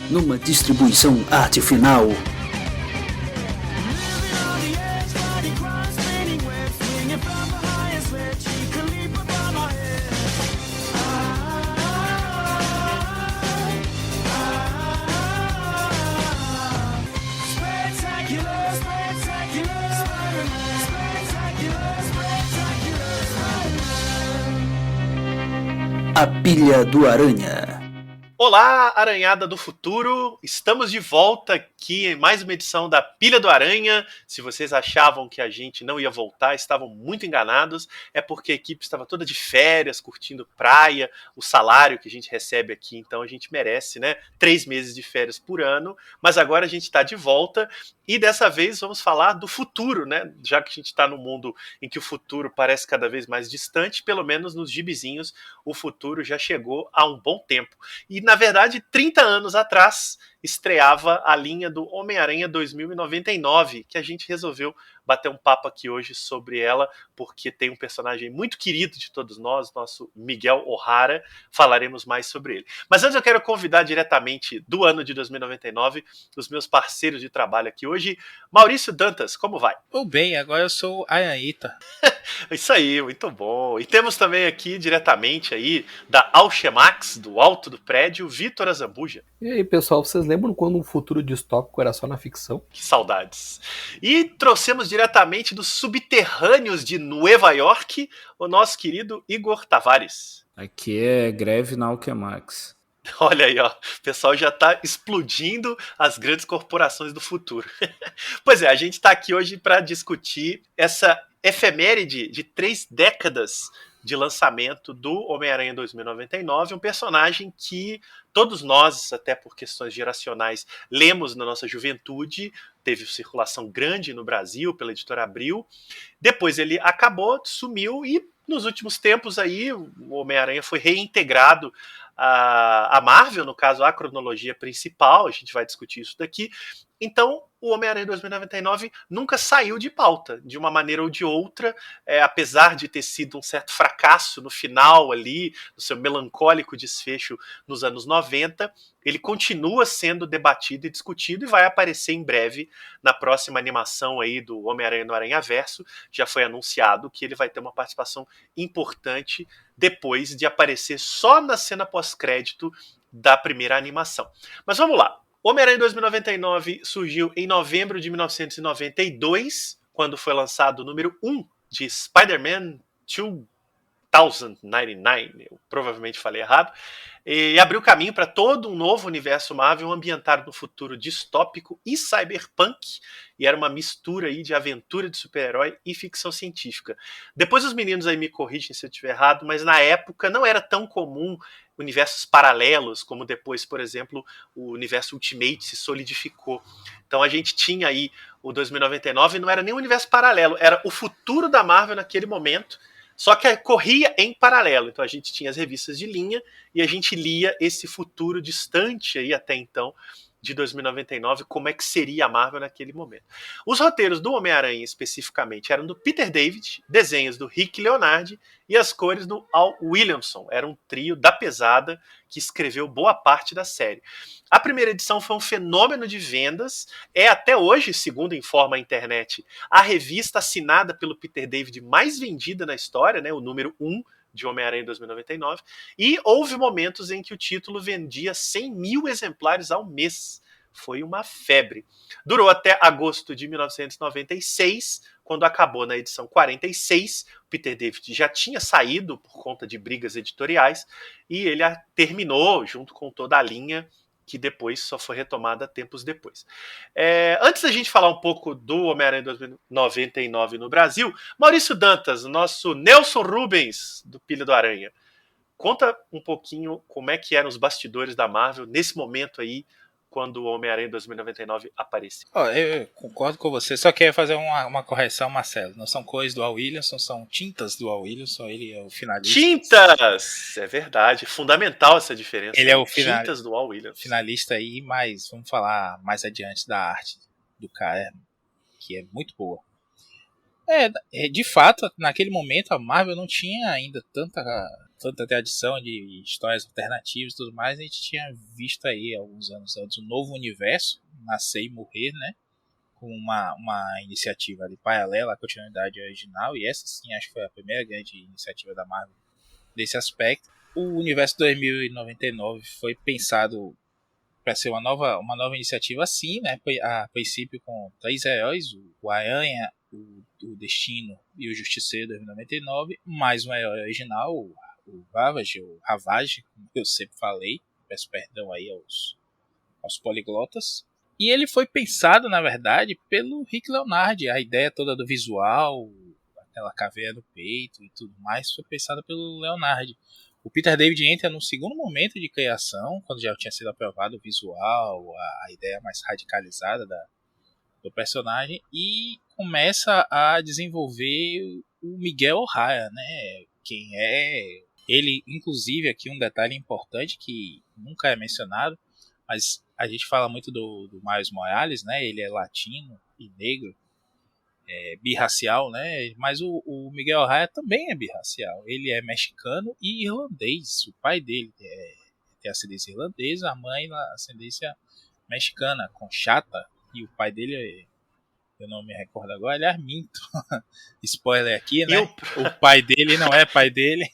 numa distribuição arte final. A Pilha do Aranha. Olá, Aranhada do Futuro! Estamos de volta aqui em mais uma edição da Pilha do Aranha. Se vocês achavam que a gente não ia voltar, estavam muito enganados. É porque a equipe estava toda de férias, curtindo praia, o salário que a gente recebe aqui, então a gente merece, né? 3 meses de férias por ano. Mas agora a gente está de volta e dessa vez vamos falar do futuro, né? Já que a gente está num mundo em que o futuro parece cada vez mais distante, pelo menos nos gibizinhos, o futuro já chegou há um bom tempo. E, na verdade, 30 anos atrás, estreava a linha do Homem-Aranha 2099, que a gente resolveu bater um papo aqui hoje sobre ela, porque tem um personagem muito querido de todos nós, nosso Miguel O'Hara. Falaremos mais sobre ele. Mas antes eu quero convidar diretamente do ano de 2099 os meus parceiros de trabalho aqui hoje. Maurício Dantas, como vai? Tô bem, agora eu sou a Anaíta. Isso aí, muito bom. E temos também aqui diretamente aí da Alchemax, do alto do prédio, Vitor Azambuja. E aí, pessoal, vocês lembram quando um futuro distópico era só na ficção? Que saudades. E trouxemos diretamente dos subterrâneos de Nova York o nosso querido Igor Tavares. Aqui é greve na Alchemax. Olha aí, ó, o pessoal já está explodindo as grandes corporações do futuro. Pois é, a gente está aqui hoje para discutir essa efeméride de 3 décadas de lançamento do Homem-Aranha 2099, um personagem que todos nós, até por questões geracionais, lemos na nossa juventude, teve circulação grande no Brasil pela editora Abril, depois ele acabou, sumiu e nos últimos tempos aí o Homem-Aranha foi reintegrado a Marvel, no caso a cronologia principal, a gente vai discutir isso daqui. Então o Homem-Aranha 2099 nunca saiu de pauta, de uma maneira ou de outra, apesar de ter sido um certo fracasso no final ali, no seu melancólico desfecho nos anos 90, ele continua sendo debatido e discutido e vai aparecer em breve na próxima animação aí do Homem-Aranha no Aranhaverso. Já foi anunciado que ele vai ter uma participação importante depois de aparecer só na cena pós-crédito da primeira animação. Mas vamos lá. Homem-Aranha 2099 surgiu em novembro de 1992, quando foi lançado o número 1 de Spider-Man 2099, eu provavelmente falei errado, e abriu caminho para todo um novo universo Marvel ambientado no futuro distópico e cyberpunk, e era uma mistura aí de aventura de super-herói e ficção científica. Depois os meninos aí me corrigem se eu estiver errado, mas na época não era tão comum universos paralelos, como depois, por exemplo, o universo Ultimate se solidificou. Então a gente tinha aí o 2099, não era nem um universo paralelo, era o futuro da Marvel naquele momento, só que corria em paralelo. Então a gente tinha as revistas de linha e a gente lia esse futuro distante aí até então de 2099, como é que seria a Marvel naquele momento. Os roteiros do Homem-Aranha especificamente eram do Peter David, desenhos do Rick Leonardi e as cores do Al Williamson. Era um trio da pesada que escreveu boa parte da série. A primeira edição foi um fenômeno de vendas, é até hoje, segundo informa a internet, a revista assinada pelo Peter David mais vendida na história, né, o número 1 de Homem-Aranha 2099, e houve momentos em que o título vendia 100 mil exemplares ao mês. Foi uma febre. Durou até agosto de 1996, quando acabou na edição 46. Peter David já tinha saído por conta de brigas editoriais, e ele terminou junto com toda a linha, que depois só foi retomada tempos depois. Antes da gente falar um pouco do Homem-Aranha 2099 no Brasil, Maurício Dantas, nosso Nelson Rubens do Pilha do Aranha, conta um pouquinho como é que eram os bastidores da Marvel nesse momento aí, quando o Homem-Aranha 2099 apareceu. Eu concordo com você, só queria fazer uma correção, Marcelo. Não são cores do Al Williamson, são tintas do Al Williamson, ele é o finalista. Tintas! É verdade, fundamental essa diferença. Ele é o tintas do Al Williamson. Finalista aí, mas vamos falar mais adiante da arte do cara, que é muito boa. De fato, naquele momento a Marvel não tinha ainda tanta tradição de histórias alternativas e tudo mais, a gente tinha visto aí alguns anos antes um novo universo nascer e morrer, né? Com uma iniciativa ali paralela à continuidade original, e essa sim acho que foi a primeira grande iniciativa da Marvel desse aspecto. O universo 2099 foi pensado para ser uma nova iniciativa assim, né? A princípio com 3 heróis, o Aranha, o Destino e o Justiceiro 2099, mais um herói original, o Ravage, como eu sempre falei, peço perdão aí aos poliglotas. E ele foi pensado, na verdade, pelo Rick Leonardi. A ideia toda do visual, aquela caveira no peito e tudo mais, foi pensada pelo Leonardi. O Peter David entra num segundo momento de criação, quando já tinha sido aprovado o visual, a ideia mais radicalizada do personagem, e começa a desenvolver o Miguel O'Hara, né? Quem é ele, inclusive, aqui um detalhe importante que nunca é mencionado, mas a gente fala muito do Miles Morales, né? Ele é latino e negro, birracial, né? Mas o Miguel O'Hara também é birracial. Ele é mexicano e irlandês. O pai dele tem ascendência irlandesa, a mãe a ascendência mexicana, Conchata, e o pai dele, eu não me recordo agora, ele é Arminto. Spoiler aqui, né? O pai dele não é pai dele.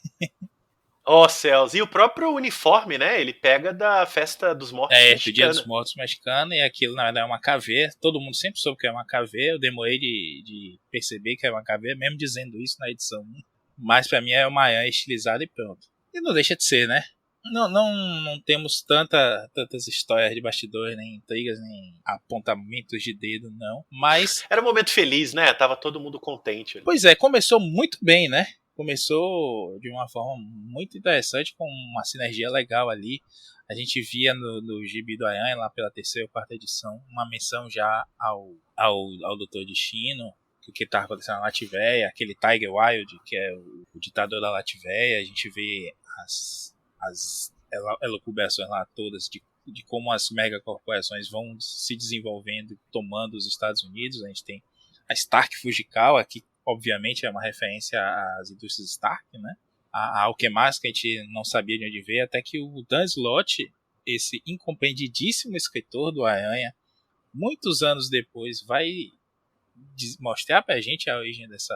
Oh, céus. E o próprio uniforme, né? Ele pega da Festa dos Mortos mexicana. Do Dia dos Mortos mexicana, e aquilo na verdade é uma caveira. Todo mundo sempre soube que é uma caveira. Eu demorei de perceber que é uma caveira, mesmo dizendo isso na edição 1. Mas pra mim é uma aranha estilizada e pronto. E não deixa de ser, né? Não temos tantas histórias de bastidores, nem intrigas, nem apontamentos de dedo, não. Mas era um momento feliz, né? Tava todo mundo contente. Pois é, começou muito bem, né? Começou de uma forma muito interessante, com uma sinergia legal ali. A gente via no Gibi do Aranha, lá pela 3ª ou 4ª edição, uma menção já ao Doutor Destino, que estava acontecendo na Latvéia, aquele Tiger Wild, que é o ditador da Latvéia. A gente vê as elucubrações lá todas de como as megacorporações vão se desenvolvendo, tomando os Estados Unidos. A gente tem a Stark Fujikawa, que obviamente é uma referência às indústrias Stark, né? A Alquemas, que a gente não sabia de onde veio, até que o Dan Slott, esse incompreendidíssimo escritor do Aranha, muitos anos depois vai mostrar pra gente a origem dessa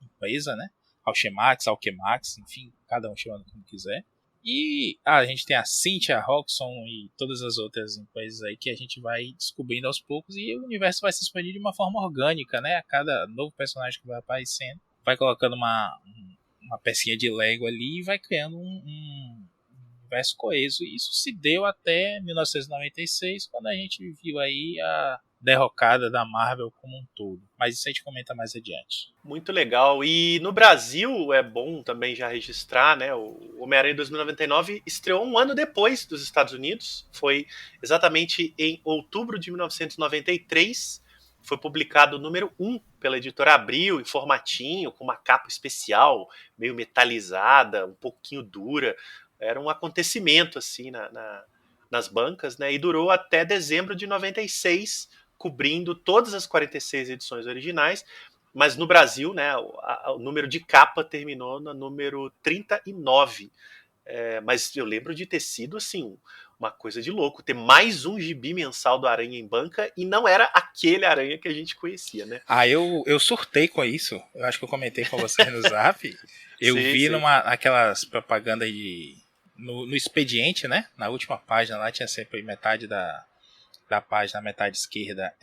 empresa, né? Alquemax, enfim, cada um chamando como quiser. E a gente tem a Cynthia Roxxon e todas as outras empresas aí que a gente vai descobrindo aos poucos, e o universo vai se expandir de uma forma orgânica, né? A cada novo personagem que vai aparecendo, vai colocando uma pecinha de Lego ali e vai criando um universo coeso. E isso se deu até 1996, quando a gente viu aí a derrocada da Marvel como um todo. Mas isso a gente comenta mais adiante. Muito legal. E no Brasil é bom também já registrar, né? O Homem-Aranha 2099 estreou um ano depois dos Estados Unidos. Foi exatamente em outubro de 1993. Foi publicado o número 1 pela editora Abril, em formatinho, com uma capa especial, meio metalizada, um pouquinho dura. Era um acontecimento assim nas bancas, né? E durou até dezembro de 96, cobrindo todas as 46 edições originais, mas no Brasil, né, o número de capa terminou no número 39. Mas eu lembro de ter sido assim, uma coisa de louco, ter mais um gibi mensal do Aranha em banca, e não era aquele Aranha que a gente conhecia, né? Eu surtei com isso. Eu acho que eu comentei com você no Zap. Eu vi sim. aquelas propagandas no expediente, né? Na última página lá tinha sempre metade da página, a metade esquerda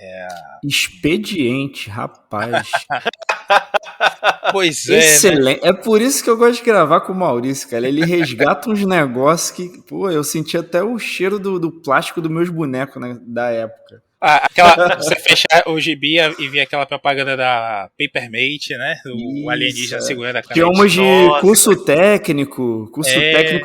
Expediente, rapaz. Pois é, excelente. né? É por isso que eu gosto de gravar com o Maurício, cara. Ele resgata uns negócios que, pô, eu senti até o cheiro do plástico dos meus bonecos, né, da época. Você fechar o gibi e ver aquela propaganda da Papermate, né? O alienígena segurando a caneta. Tínhamos de curso técnico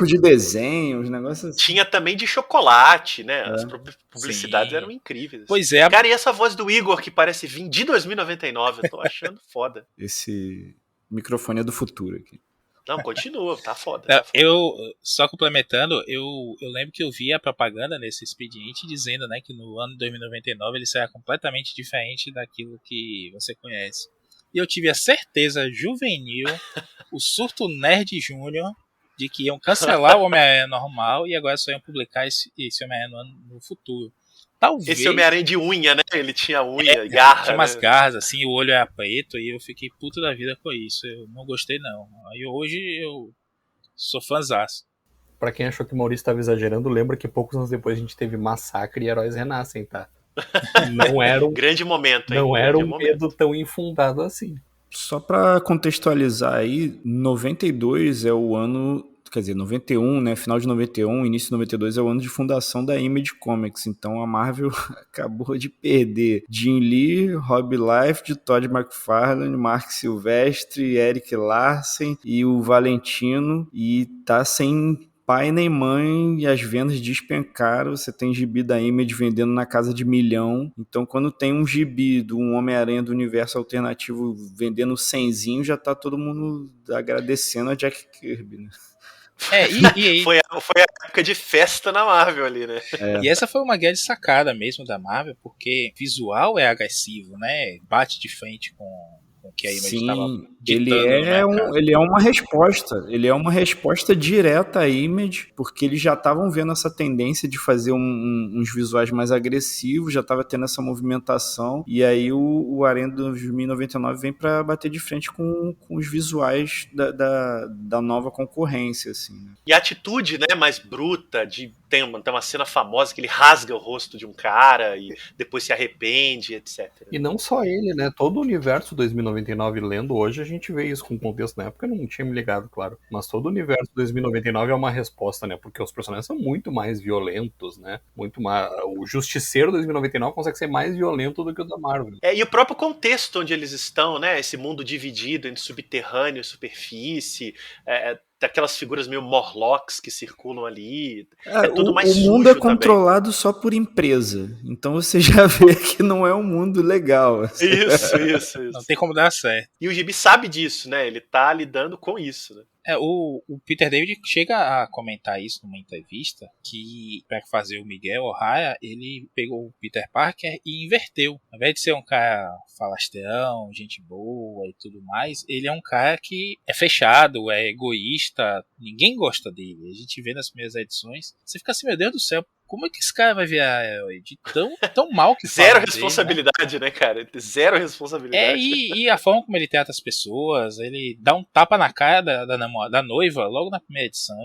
de desenho, os negócios assim. Tinha também de chocolate, né? As publicidades Sim. eram incríveis. Pois é. Cara, e essa voz do Igor que parece vir de 2099? Eu tô achando foda. Esse microfone é do futuro aqui. Não, continua, tá foda. Tá foda. Eu, só complementando, eu lembro que eu vi a propaganda nesse expediente dizendo, né, que no ano de 2099 ele será completamente diferente daquilo que você conhece. E eu tive a certeza juvenil, o surto nerd júnior, de que iam cancelar o Homem-Aranha normal e agora só iam publicar esse Homem-Aranha no futuro. Talvez. Esse Homem-Aranha de unha, né? Ele tinha unha, garra, tinha umas né? garras, assim, o olho era preto e eu fiquei puto da vida com isso. Eu não gostei, não. Aí hoje eu sou fãzaço. Pra quem achou que o Maurício estava exagerando, lembra que poucos anos depois a gente teve Massacre e Heróis Renascem, tá? Não era um, Grande momento, hein? não era Grande um momento. medo tão infundado assim. Só pra contextualizar aí, 92 é o ano, quer dizer, 91, né, final de 91, início de 92 é o ano de fundação da Image Comics, então a Marvel acabou de perder Jim Lee, Rob Liefeld, Todd McFarlane, Mark Silvestre, Eric Larsen e o Valentino, e tá sem pai nem mãe e as vendas despencaram. Você tem gibi da Image vendendo na casa de 1 milhão. Então, quando tem um gibi do Homem-Aranha do universo alternativo vendendo 100zinho, já tá todo mundo agradecendo a Jack Kirby, né? Foi a época de festa na Marvel ali, né? E essa foi uma grande sacada mesmo da Marvel, porque visual é agressivo, né? Bate de frente com o que a Image estava ditando no mercado. Ele é uma resposta. Ele é uma resposta direta à Image, porque eles já estavam vendo essa tendência de fazer uns visuais mais agressivos, já estava tendo essa movimentação, e aí o Arena 2099 vem para bater de frente com os visuais da nova concorrência, assim, né? E a atitude, né, mais bruta, tem uma cena famosa que ele rasga o rosto de um cara e depois se arrepende, etc. E não só ele, né? Todo o universo 2099 lendo hoje, a gente vê isso com contexto. Na época eu não tinha me ligado, claro. Mas todo o universo 2099 é uma resposta, né? Porque os personagens são muito mais violentos, né? Muito mais... O Justiceiro 2099 consegue ser mais violento do que o da Marvel. E o próprio contexto onde eles estão, né? Esse mundo dividido entre subterrâneo e superfície, daquelas figuras meio Morlocks que circulam ali. É tudo mais sujo. O mundo é controlado também só por empresa. Então você já vê que não é um mundo legal. Isso. Não tem como dar certo. E o Gibi sabe disso, né? Ele tá lidando com isso, né? O Peter David chega a comentar isso numa entrevista, que para fazer o Miguel O'Hara, ele pegou o Peter Parker e inverteu. Ao invés de ser um cara falastrão, gente boa e tudo mais, ele é um cara que é fechado, é egoísta, ninguém gosta dele. A gente vê nas primeiras edições, você fica assim, meu Deus do céu, como é que esse cara vai virar herói? De tão mal que Zero fala responsabilidade, dele, né, cara? Zero responsabilidade. E a forma como ele trata as pessoas, ele dá um tapa na cara da noiva logo na primeira edição.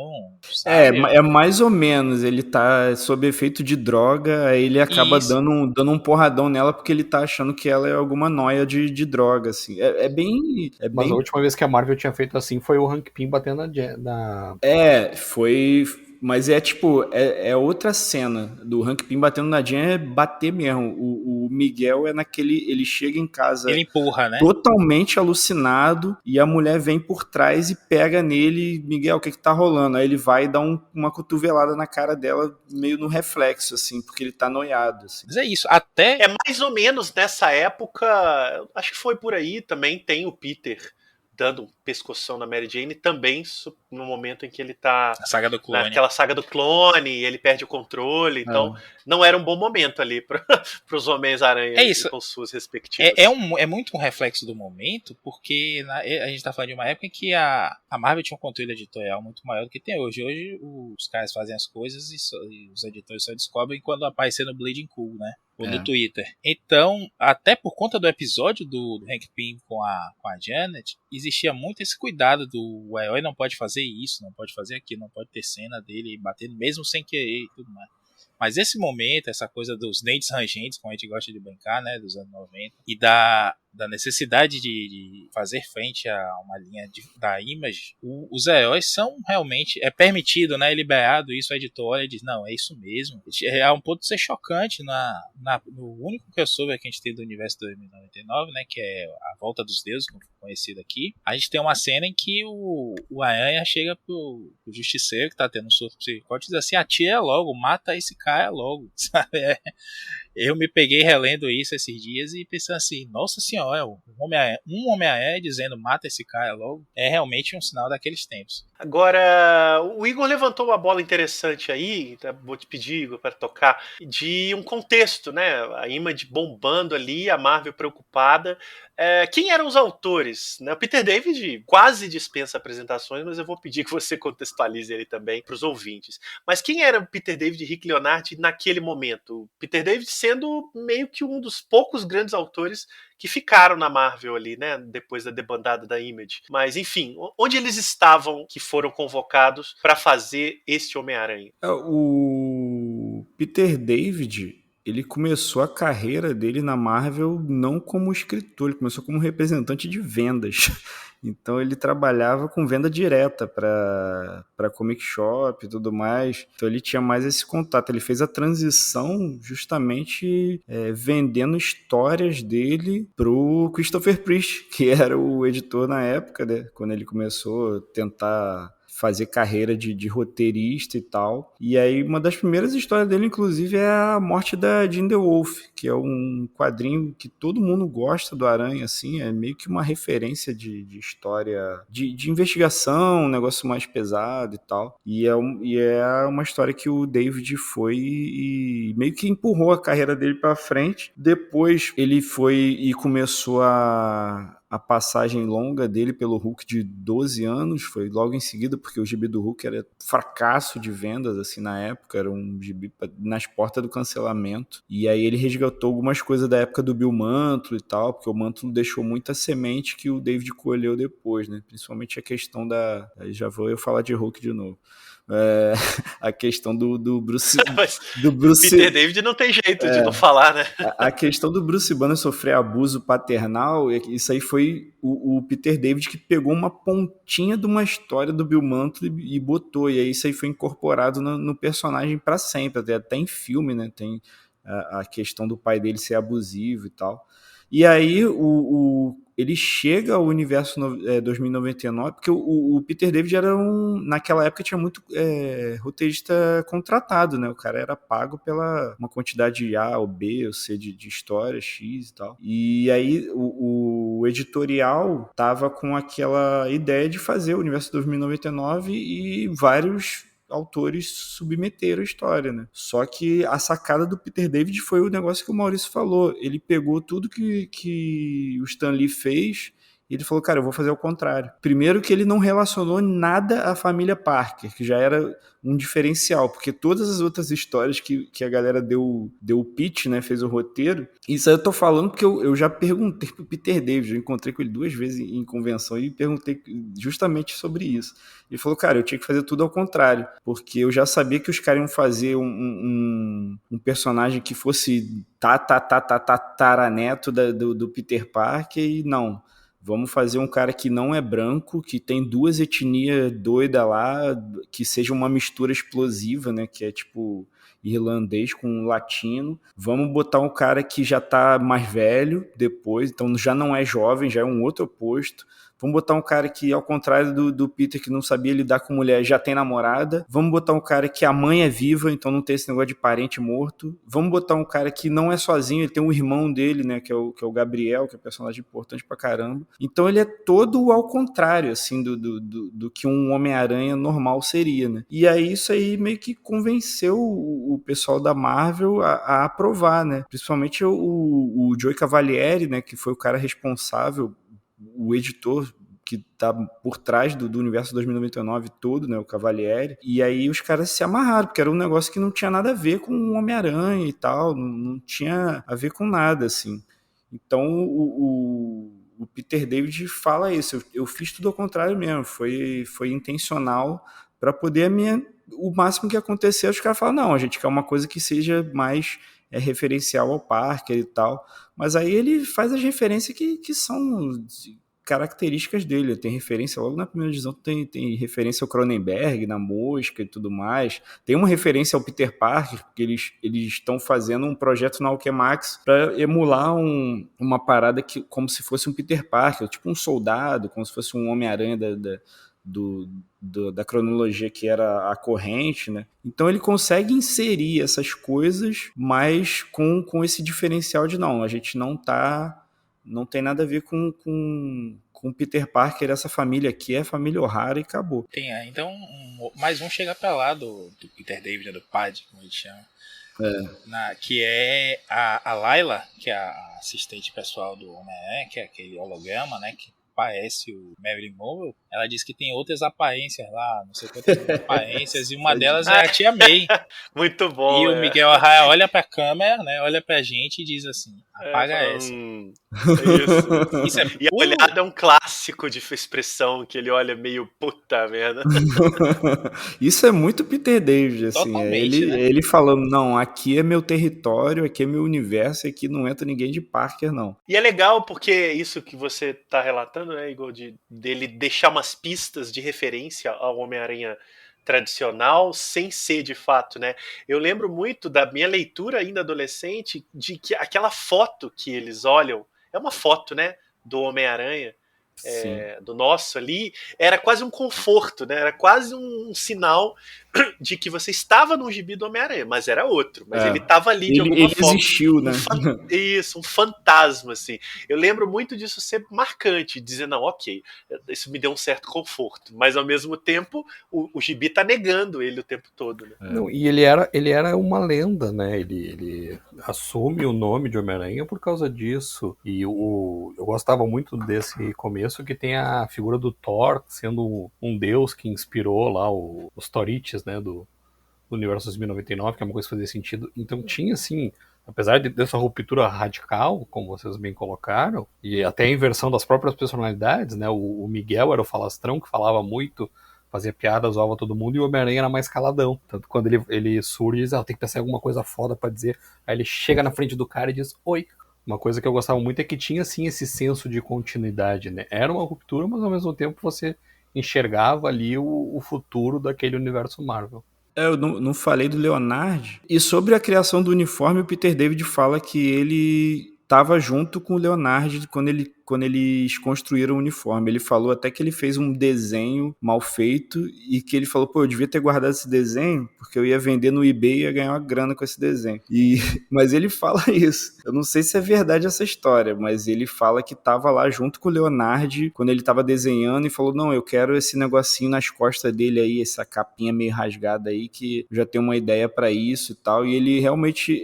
Sabe? É mais ou menos. Ele tá sob efeito de droga, aí ele acaba dando um porradão nela porque ele tá achando que ela é alguma noia de droga, assim. Mas a última vez que a Marvel tinha feito assim foi o Hank Pym batendo na... Foi... Mas é outra cena do Hank Pym batendo na Jen, é bater mesmo. O Miguel é naquele... Ele chega em casa... Ele empurra, né? Totalmente alucinado, e a mulher vem por trás e pega nele. Miguel, o que tá rolando? Aí ele vai e dá uma cotovelada na cara dela, meio no reflexo, assim, porque ele tá noiado. Assim. Mas é isso, até... É mais ou menos nessa época, acho que foi por aí, também tem o Peter dando um pescoção na Mary Jane, também no momento em que ele tá naquela saga do clone, e ele perde o controle, então não era um bom momento ali para os Homens-Aranha com suas respectivas. É muito um reflexo do momento, porque a gente tá falando de uma época em que a Marvel tinha um controle editorial muito maior do que tem hoje. Hoje os caras fazem as coisas e os editores só descobrem quando aparecer no Bleeding Cool, né? Ou no Twitter. Então, até por conta do episódio do Hank Pym com a Janet, existia muito esse cuidado do herói não pode fazer isso, não pode fazer aquilo, não pode ter cena dele batendo mesmo sem querer e tudo mais. Mas esse momento, essa coisa dos dentes rangentes, como a gente gosta de brincar, né, dos anos 90, e da necessidade de fazer frente a uma linha da Image, os heróis são realmente, é permitido, né, é liberado isso, a editora diz, não, é isso mesmo. É um ponto de ser chocante no único crossover que a gente tem do universo 2099, né, que é a Volta dos Deuses, como foi conhecido aqui, a gente tem uma cena em que o Aranha chega pro Justiceiro, que tá tendo um surto psicótico, e diz assim, atira logo, mata esse cara logo, sabe? Eu me peguei relendo isso esses dias e pensando assim, nossa senhora, um Homem-Aranha dizendo mata esse cara logo, é realmente um sinal daqueles tempos. Agora, o Igor levantou uma bola interessante aí, tá? Vou te pedir, Igor, para tocar, de um contexto, né? A Image bombando ali, a Marvel preocupada. Quem eram os autores? Né? O Peter David quase dispensa apresentações, mas eu vou pedir que você contextualize ele também para os ouvintes. Mas quem era o Peter David e Rick Leonardi naquele momento? O Peter David sendo meio que um dos poucos grandes autores que ficaram na Marvel ali, né, depois da debandada da Image. Mas, enfim, onde eles estavam que foram convocados para fazer este Homem-Aranha? O Peter David, ele começou a carreira dele na Marvel não como escritor, ele começou como representante de vendas. Então ele trabalhava com venda direta para comic shop e tudo mais. Então ele tinha mais esse contato. Ele fez a transição justamente vendendo histórias dele pro Christopher Priest, que era o editor na época, né? Quando ele começou a tentar fazer carreira de roteirista e tal. E aí uma das primeiras histórias dele, inclusive, é a morte da Jean DeWolf, que é um quadrinho que todo mundo gosta do Aranha, assim, é meio que uma referência de história de investigação, um negócio mais pesado e tal. E é uma história que o David foi e meio que empurrou a carreira dele pra frente. Depois ele foi e começou a passagem longa dele pelo Hulk de 12 anos, foi logo em seguida, porque o gibi do Hulk era fracasso de vendas, assim, na época, era um gibi nas portas do cancelamento, e aí ele resgatou algumas coisas da época do Bill Mantlo e tal, porque o Mantlo deixou muita semente que o David colheu depois, né, principalmente a questão aí já vou eu falar de Hulk de novo. A questão do Bruce Peter David não tem jeito de não falar, né? A questão do Bruce Banner sofrer abuso paternal, isso aí foi o Peter David que pegou uma pontinha de uma história do Bill Mantlo e botou, e aí isso aí foi incorporado no personagem para sempre, até em filme, né? Tem a questão do pai dele ser abusivo e tal. E aí ele chega ao universo 2099, porque o Peter David naquela época tinha muito roteirista contratado, né? O cara era pago pela uma quantidade A ou B ou C de história, X e tal. E aí o editorial tava com aquela ideia de fazer o universo 2099 e vários autores submeteram a história, né? Só que a sacada do Peter David foi o negócio que o Maurício falou. Ele pegou tudo que o Stan Lee fez e ele falou, cara, eu vou fazer o contrário. Primeiro que ele não relacionou nada à família Parker, que já era um diferencial, porque todas as outras histórias que a galera deu o pitch, né, fez o roteiro, isso aí eu tô falando porque eu já perguntei pro Peter David, eu encontrei com ele 2 vezes em convenção e perguntei justamente sobre isso. Ele falou, cara, eu tinha que fazer tudo ao contrário, porque eu já sabia que os caras iam fazer um personagem que fosse tataraneto do Peter Parker e não. Vamos fazer um cara que não é branco, que tem 2 etnias doidas lá, que seja uma mistura explosiva, né? Que é tipo irlandês com latino. Vamos botar um cara que já tá mais velho depois, então já não é jovem, já é um outro oposto. Vamos botar um cara que, ao contrário do Peter, que não sabia lidar com mulher, já tem namorada. Vamos botar um cara que a mãe é viva, então não tem esse negócio de parente morto. Vamos botar um cara que não é sozinho, ele tem um irmão dele, né, que é o Gabriel, que é um personagem importante pra caramba. Então ele é todo ao contrário, assim, do que um Homem-Aranha normal seria, né? E aí isso aí meio que convenceu o pessoal da Marvel a aprovar, né? Principalmente o Joe Cavalieri, né, que foi o cara responsável, o editor que tá por trás do universo 2099 todo, né, o Cavalieri, e aí os caras se amarraram, porque era um negócio que não tinha nada a ver com o Homem-Aranha e tal, não tinha a ver com nada, assim. Então o Peter David fala isso, eu fiz tudo ao contrário mesmo, foi intencional para poder o máximo que acontecer, os caras falam, não, a gente quer uma coisa que seja mais referencial ao Parker e tal, mas aí ele faz as referências que são características dele, tem referência logo na primeira edição, tem referência ao Cronenberg, na Mosca e tudo mais, tem uma referência ao Peter Parker, porque eles estão fazendo um projeto na Alchemax para emular uma parada que, como se fosse um Peter Parker, tipo um soldado, como se fosse um Homem-Aranha da cronologia que era a corrente, né? Então ele consegue inserir essas coisas, mas com esse diferencial de não, a gente não tem nada a ver com com Peter Parker, essa família aqui é a família O'Hara e acabou. Tem, então, mais um chega pra lá do Peter David, né, do Pad, como a gente chama. Que é a Layla, que é a assistente pessoal do Homem-Aranha, que é aquele holograma, né, que parece o Marilyn Monroe. Ela diz que tem outras aparências lá, não sei quantas aparências, e uma delas é a Tia May. Muito bom. E o Miguel Arraia olha pra câmera, né, olha pra gente e diz assim, apaga essa. Isso é e a olhada é um clássico de expressão, que ele olha meio puta merda. Isso é muito Peter David, assim. Totalmente, né? Ele falando, não, aqui é meu território, aqui é meu universo, aqui não entra ninguém de Parker, não. E é legal porque isso que você tá relatando, né, Igor, dele deixar umas pistas de referência ao Homem-Aranha tradicional, sem ser de fato, né? Eu lembro muito da minha leitura ainda adolescente, de que aquela foto que eles olham, é uma foto, né, do Homem-Aranha, do nosso ali, era quase um conforto, né? Era quase um sinal de que você estava no gibi do Homem-Aranha, mas era outro. Mas ele estava ali de alguma forma. Ele existiu, né? Um fantasma, assim. Eu lembro muito disso ser marcante, dizer, não, ok, isso me deu um certo conforto. Mas, ao mesmo tempo, o gibi tá negando ele o tempo todo, né? Não, e ele era uma lenda, né? Ele assume o nome de Homem-Aranha por causa disso. E eu gostava muito desse começo, que tem a figura do Thor sendo um deus que inspirou lá os Torites, né, do universo 2099, que é uma coisa que fazia sentido. Então tinha, assim, apesar dessa ruptura radical, como vocês bem colocaram, e até a inversão das próprias personalidades, né, o Miguel era o falastrão, que falava muito, fazia piada, zoava todo mundo, e o Homem-Aranha era mais caladão. Tanto quando ele surge, diz, tem que pensar em alguma coisa foda pra dizer, aí ele chega na frente do cara e diz, oi. Uma coisa que eu gostava muito é que tinha, assim, esse senso de continuidade, né? Era uma ruptura, mas ao mesmo tempo você enxergava ali o futuro daquele universo Marvel. Eu não falei do Leonard. E sobre a criação do uniforme, o Peter David fala que ele estava junto com o Leonard quando eles construíram o uniforme. Ele falou até que ele fez um desenho mal feito e que ele falou, eu devia ter guardado esse desenho porque eu ia vender no eBay e ia ganhar uma grana com esse desenho. Mas ele fala isso. Eu não sei se é verdade essa história, mas ele fala que estava lá junto com o Leonard quando ele estava desenhando e falou, não, eu quero esse negocinho nas costas dele aí, essa capinha meio rasgada aí, que já tem uma ideia para isso e tal. E ele realmente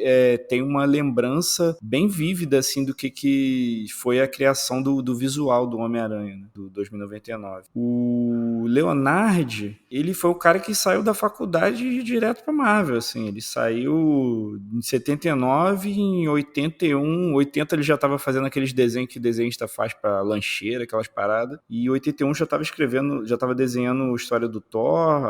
tem uma lembrança bem vívida assim, do que foi a criação do visual do Homem-Aranha, né, do 2099. O Leonard, ele foi o cara que saiu da faculdade e direto pra Marvel, assim, ele saiu em 79, em 81, 80 ele já tava fazendo aqueles desenhos que desenhista faz pra lancheira, aquelas paradas, e em 81 já tava desenhando a história do Thor,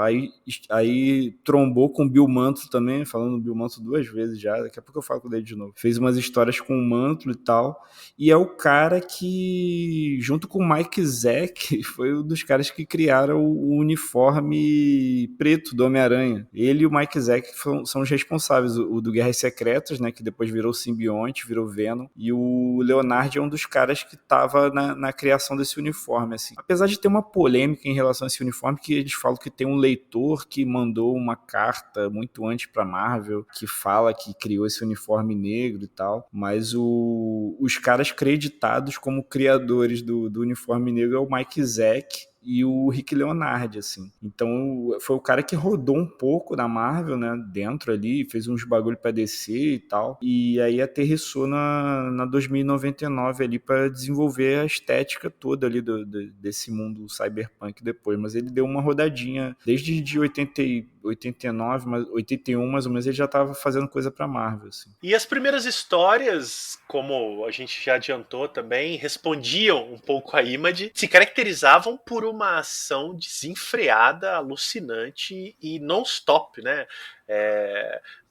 aí trombou com o Bill Mantlo também, falando do Bill Mantlo 2 vezes já, daqui a pouco eu falo com ele de novo. Fez umas histórias com o Mantlo e tal, e é o cara que, junto com o Mike Zeck, foi um dos caras que criaram o uniforme preto do Homem-Aranha. Ele e o Mike Zeck são os responsáveis, o do Guerras Secretas, né, que depois virou simbionte, virou Venom, e o Leonard é um dos caras que estava na criação desse uniforme, assim. Apesar de ter uma polêmica em relação a esse uniforme, que eles falam que tem um leitor que mandou uma carta muito antes pra Marvel, que fala que criou esse uniforme negro e tal, mas os caras creditados como criadores do uniforme negro é o Mike Zeck e o Rick Leonard, assim. Então, foi o cara que rodou um pouco da Marvel, né, dentro ali, fez uns bagulho pra DC e tal, e aí aterrissou na 2099 ali pra desenvolver a estética toda ali desse mundo cyberpunk depois, mas ele deu uma rodadinha desde de 89, 81 mais ou menos, ele já tava fazendo coisa pra Marvel, assim. E as primeiras histórias, como a gente já adiantou também, respondiam um pouco à Image, se caracterizavam por uma ação desenfreada, alucinante e non-stop, né?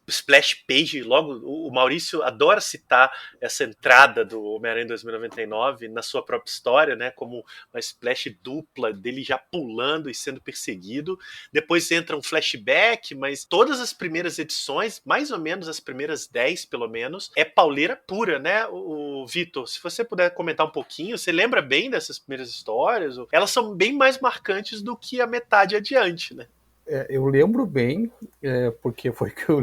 Splash page, logo o Maurício adora citar essa entrada do Homem-Aranha 2099 na sua própria história, né, como uma splash dupla dele já pulando e sendo perseguido. Depois entra um flashback, mas todas as primeiras edições, mais ou menos as primeiras 10 pelo menos, é pauleira pura, né? O Vitor, se você puder comentar um pouquinho, você lembra bem dessas primeiras histórias? Elas são bem mais marcantes do que a metade adiante, né? Eu lembro bem, porque foi que eu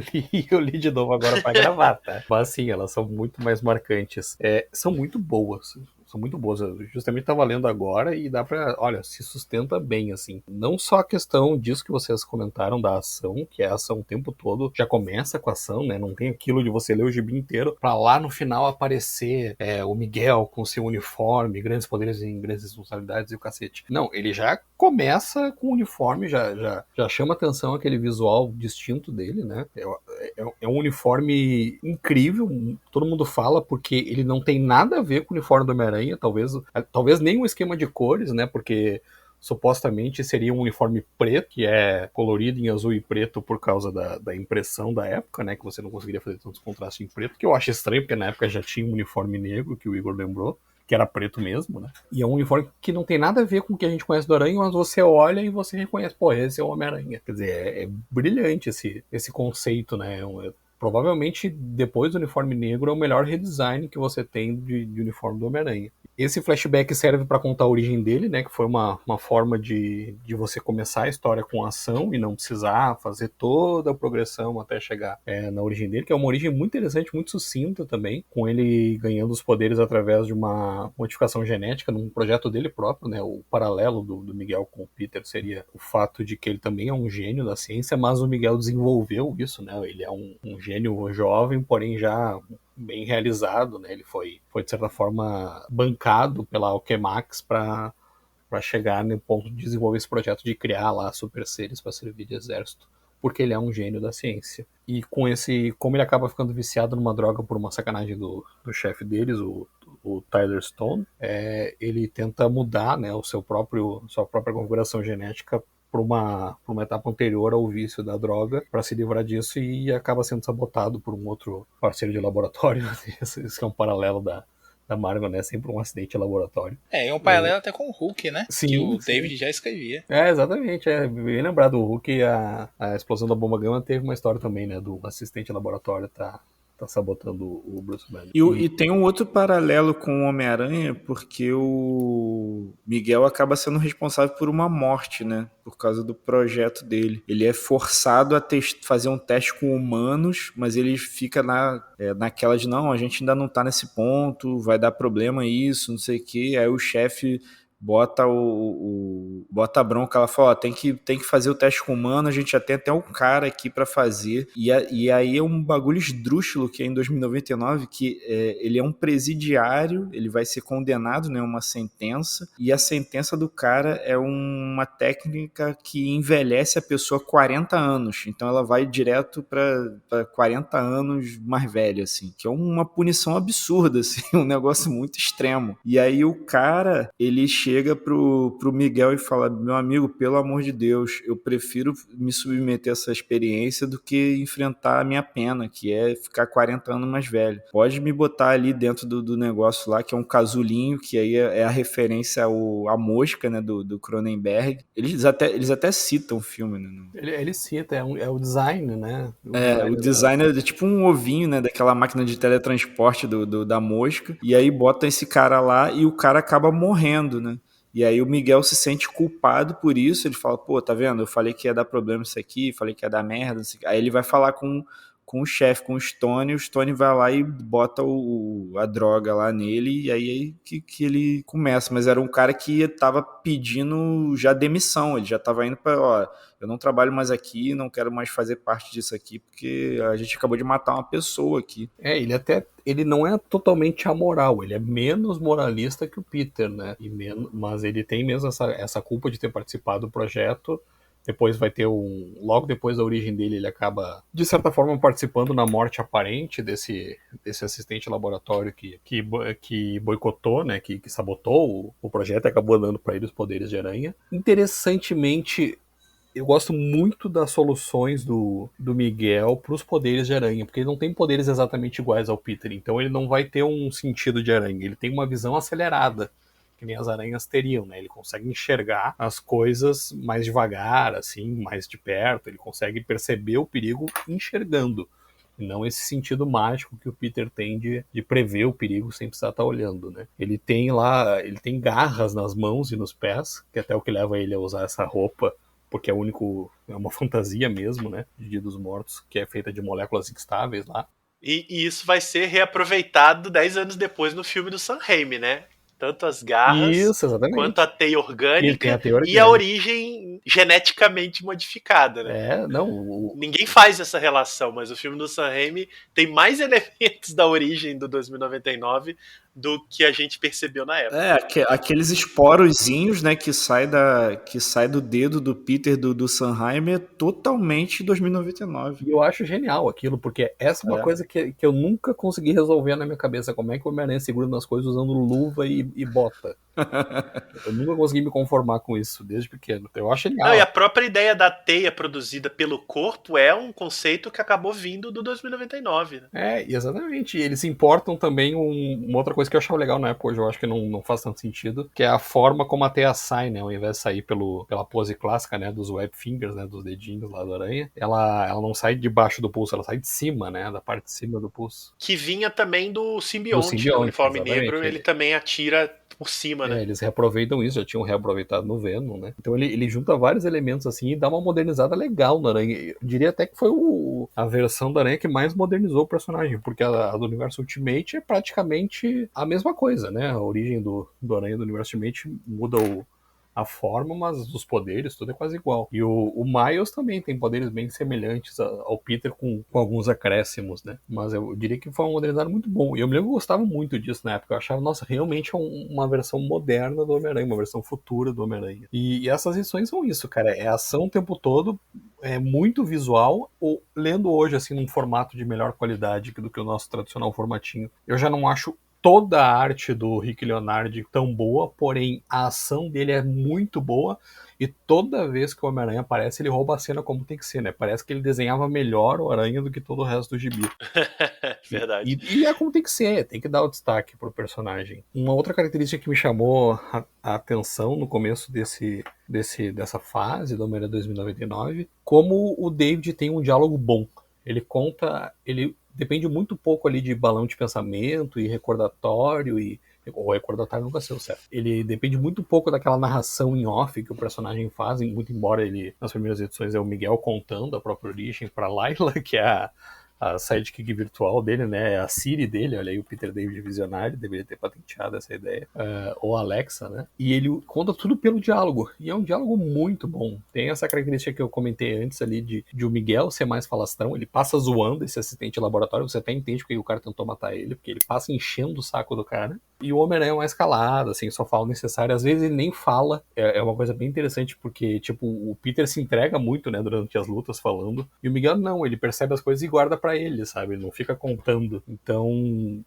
li de novo agora para gravar, tá? Mas sim, elas são muito mais marcantes. São muito boas. são muito boas. Eu justamente tava lendo agora e dá pra, olha, se sustenta bem, assim. Não só a questão disso que vocês comentaram da ação, que é a ação o tempo todo, já começa com a ação, né? Não tem aquilo de você ler o gibi inteiro pra lá no final aparecer o Miguel com seu uniforme, grandes poderes e grandes responsabilidades e o cacete. Não, ele já começa com o uniforme, já chama atenção aquele visual distinto dele, né? É um uniforme incrível, todo mundo fala, porque ele não tem nada a ver com o uniforme do Homem-Aranha, talvez nem um esquema de cores, né? Porque supostamente seria um uniforme preto, que é colorido em azul e preto por causa da impressão da época, né? Que você não conseguiria fazer tantos contrastes em preto, que eu acho estranho, porque na época já tinha um uniforme negro, que o Igor lembrou, que era preto mesmo, né? E é um uniforme que não tem nada a ver com o que a gente conhece do Aranha, mas você olha e você reconhece, pô, esse é o Homem-Aranha. Quer dizer, é brilhante esse conceito, né? Provavelmente, depois do uniforme negro, é o melhor redesign que você tem de uniforme do Homem-Aranha. Esse flashback serve para contar a origem dele, né? Que foi uma forma de você começar a história com ação e não precisar fazer toda a progressão até chegar na origem dele, que é uma origem muito interessante, muito sucinta também, com ele ganhando os poderes através de uma modificação genética num projeto dele próprio, né? O paralelo do Miguel com o Peter seria o fato de que ele também é um gênio da ciência, mas o Miguel desenvolveu isso, né? Ele é um gênio jovem, porém já bem realizado, né? Ele foi de certa forma bancado pela Alchemax para chegar no ponto de desenvolver esse projeto de criar lá super seres para servir de exército, porque ele é um gênio da ciência. E como ele acaba ficando viciado numa droga por uma sacanagem do chefe deles, o Tyler Stone, ele tenta mudar, né, sua própria configuração genética para uma etapa anterior ao vício da droga, para se livrar disso, e acaba sendo sabotado por um outro parceiro de laboratório. Esse é um paralelo da Marvel, né? Sempre um acidente de laboratório. É um paralelo até com o Hulk, né? Sim, que o sim. David já escrevia. Exatamente. Bem lembrado, o Hulk, a explosão da bomba gama teve uma história também, né? Do assistente de laboratório tá sabotando o Bruce Banner. E tem um outro paralelo com o Homem-Aranha, porque o Miguel acaba sendo responsável por uma morte, né? Por causa do projeto dele. Ele é forçado a fazer um teste com humanos, mas ele fica naquela de, não, a gente ainda não tá nesse ponto, vai dar problema isso, não sei o quê. Aí o chefe bota bota a bronca, ela fala, ó, tem que fazer o teste com humano, a gente já tem até um cara aqui pra fazer, e aí é um bagulho esdrúxulo que é em 2099, que ele é um presidiário, ele vai ser condenado, né, uma sentença, e a sentença do cara é uma técnica que envelhece a pessoa 40 anos, então ela vai direto pra 40 anos mais velho, assim, que é uma punição absurda, assim, um negócio muito extremo. E aí o cara, ele chega pro Miguel e fala, meu amigo, pelo amor de Deus, eu prefiro me submeter a essa experiência do que enfrentar a minha pena, que é ficar 40 anos mais velho. Pode me botar ali dentro do negócio lá, que é um casulinho, que aí é a referência à mosca, né, do Cronenberg. Eles até citam o filme, né? Ele cita, é o design, né? O design é tipo um ovinho, né, daquela máquina de teletransporte da mosca, e aí bota esse cara lá e o cara acaba morrendo, né? E aí o Miguel se sente culpado por isso, ele fala, pô, tá vendo? Eu falei que ia dar problema isso aqui, falei que ia dar merda, isso aqui. Aí ele vai falar com o chefe, com o Stone vai lá e bota a droga lá nele, e aí que ele começa. Mas era um cara que tava pedindo já demissão, ele já tava indo pra, ó, eu não trabalho mais aqui, não quero mais fazer parte disso aqui, porque a gente acabou de matar uma pessoa aqui. Ele não é totalmente amoral, ele é menos moralista que o Peter, né? Mas ele tem mesmo essa culpa de ter participado do projeto. Depois vai ter logo depois da origem dele, ele acaba, de certa forma, participando na morte aparente desse assistente laboratório que boicotou, né? Que sabotou o projeto e acabou dando para ele os poderes de aranha. Interessantemente, eu gosto muito das soluções do Miguel para os poderes de aranha, porque ele não tem poderes exatamente iguais ao Peter, então ele não vai ter um sentido de aranha, ele tem uma visão acelerada, que nem as aranhas teriam, né? Ele consegue enxergar as coisas mais devagar, assim, mais de perto, ele consegue perceber o perigo enxergando, e não esse sentido mágico que o Peter tem de prever o perigo sem precisar estar olhando, né? Ele tem garras nas mãos e nos pés, que é até o que leva ele a usar essa roupa, porque é uma fantasia mesmo, né, de Dia dos Mortos, que é feita de moléculas instáveis lá. E isso vai ser reaproveitado 10 anos depois no filme do Sam Raimi, né? Tanto as garras, Isso, exatamente. quanto a teia E ele tem orgânica a teia orgânica. e a origem geneticamente modificada, né? Não, Ninguém faz essa relação, mas o filme do Sam Raimi tem mais elementos da origem do 2099 do que a gente percebeu na época. Aqueles esporozinhos, né, que sai do dedo do Peter do Sanheim é totalmente 2099. E eu acho genial aquilo, porque essa é uma coisa que eu nunca consegui resolver na minha cabeça. Como é que o Homem-Aranha segura nas coisas usando luva e bota? Eu nunca consegui me conformar com isso desde pequeno. Eu acho genial. Não, e a própria ideia da teia produzida pelo corpo é um conceito que acabou vindo do 2099, né? Exatamente. E eles importam também uma outra coisa que eu achava legal na época, hoje eu acho que não faz tanto sentido, que é a forma como a teia sai, né? Ao invés de sair pela pose clássica, né? Dos web fingers, né? Dos dedinhos lá da aranha, ela não sai debaixo do pulso, ela sai de cima, né? Da parte de cima do pulso. Que vinha também do simbionte, simbionte, no uniforme exatamente. negro, ele também atira por cima, né? Eles reaproveitam isso, já tinham reaproveitado no Venom, né? Então ele junta vários elementos assim e dá uma modernizada legal na Aranha. Eu diria até que foi a versão da Aranha que mais modernizou o personagem, porque a do Universo Ultimate é praticamente a mesma coisa, né? A origem do Aranha do Universo Ultimate muda a forma, mas os poderes, tudo é quase igual. E o Miles também tem poderes bem semelhantes ao Peter, com alguns acréscimos, né? Mas eu diria que foi um modernizado muito bom. E eu me lembro que eu gostava muito disso na época. Eu achava, nossa, realmente é uma versão moderna do Homem-Aranha, uma versão futura do Homem-Aranha. E essas edições são isso, cara. É ação o tempo todo, é muito visual. Lendo hoje, assim, num formato de melhor qualidade do que o nosso tradicional formatinho, eu já não acho toda a arte do Rick Leonardi tão boa, porém a ação dele é muito boa e toda vez que o Homem-Aranha aparece, ele rouba a cena como tem que ser, né? Parece que ele desenhava melhor o Aranha do que todo o resto do gibi. Verdade. E é como tem que ser, tem que dar o destaque pro personagem. Uma outra característica que me chamou a atenção no começo dessa fase do Homem-Aranha 2099, como o David tem um diálogo bom. Ele depende muito pouco ali de balão de pensamento e recordatório ou recordatório nunca sei o certo. Ele depende muito pouco daquela narração em off que o personagem faz, muito embora ele, nas primeiras edições, é o Miguel contando a própria origem pra Layla, que é a sidekick virtual dele, né? A Siri dele, olha aí o Peter David visionário, deveria ter patenteado essa ideia. Ou a Alexa, né? E ele conta tudo pelo diálogo. E é um diálogo muito bom. Tem essa característica que eu comentei antes ali de o Miguel ser mais falastrão. Ele passa zoando esse assistente de laboratório. Você até entende porque o cara tentou matar ele, porque ele passa enchendo o saco do cara. E o Homem-Aranha é mais calado, assim, só fala o necessário. Às vezes ele nem fala. É uma coisa bem interessante, porque, tipo, o Peter se entrega muito, né, durante as lutas falando. E o Miguel não, ele percebe as coisas e guarda pra ele, sabe? Ele não fica contando. Então,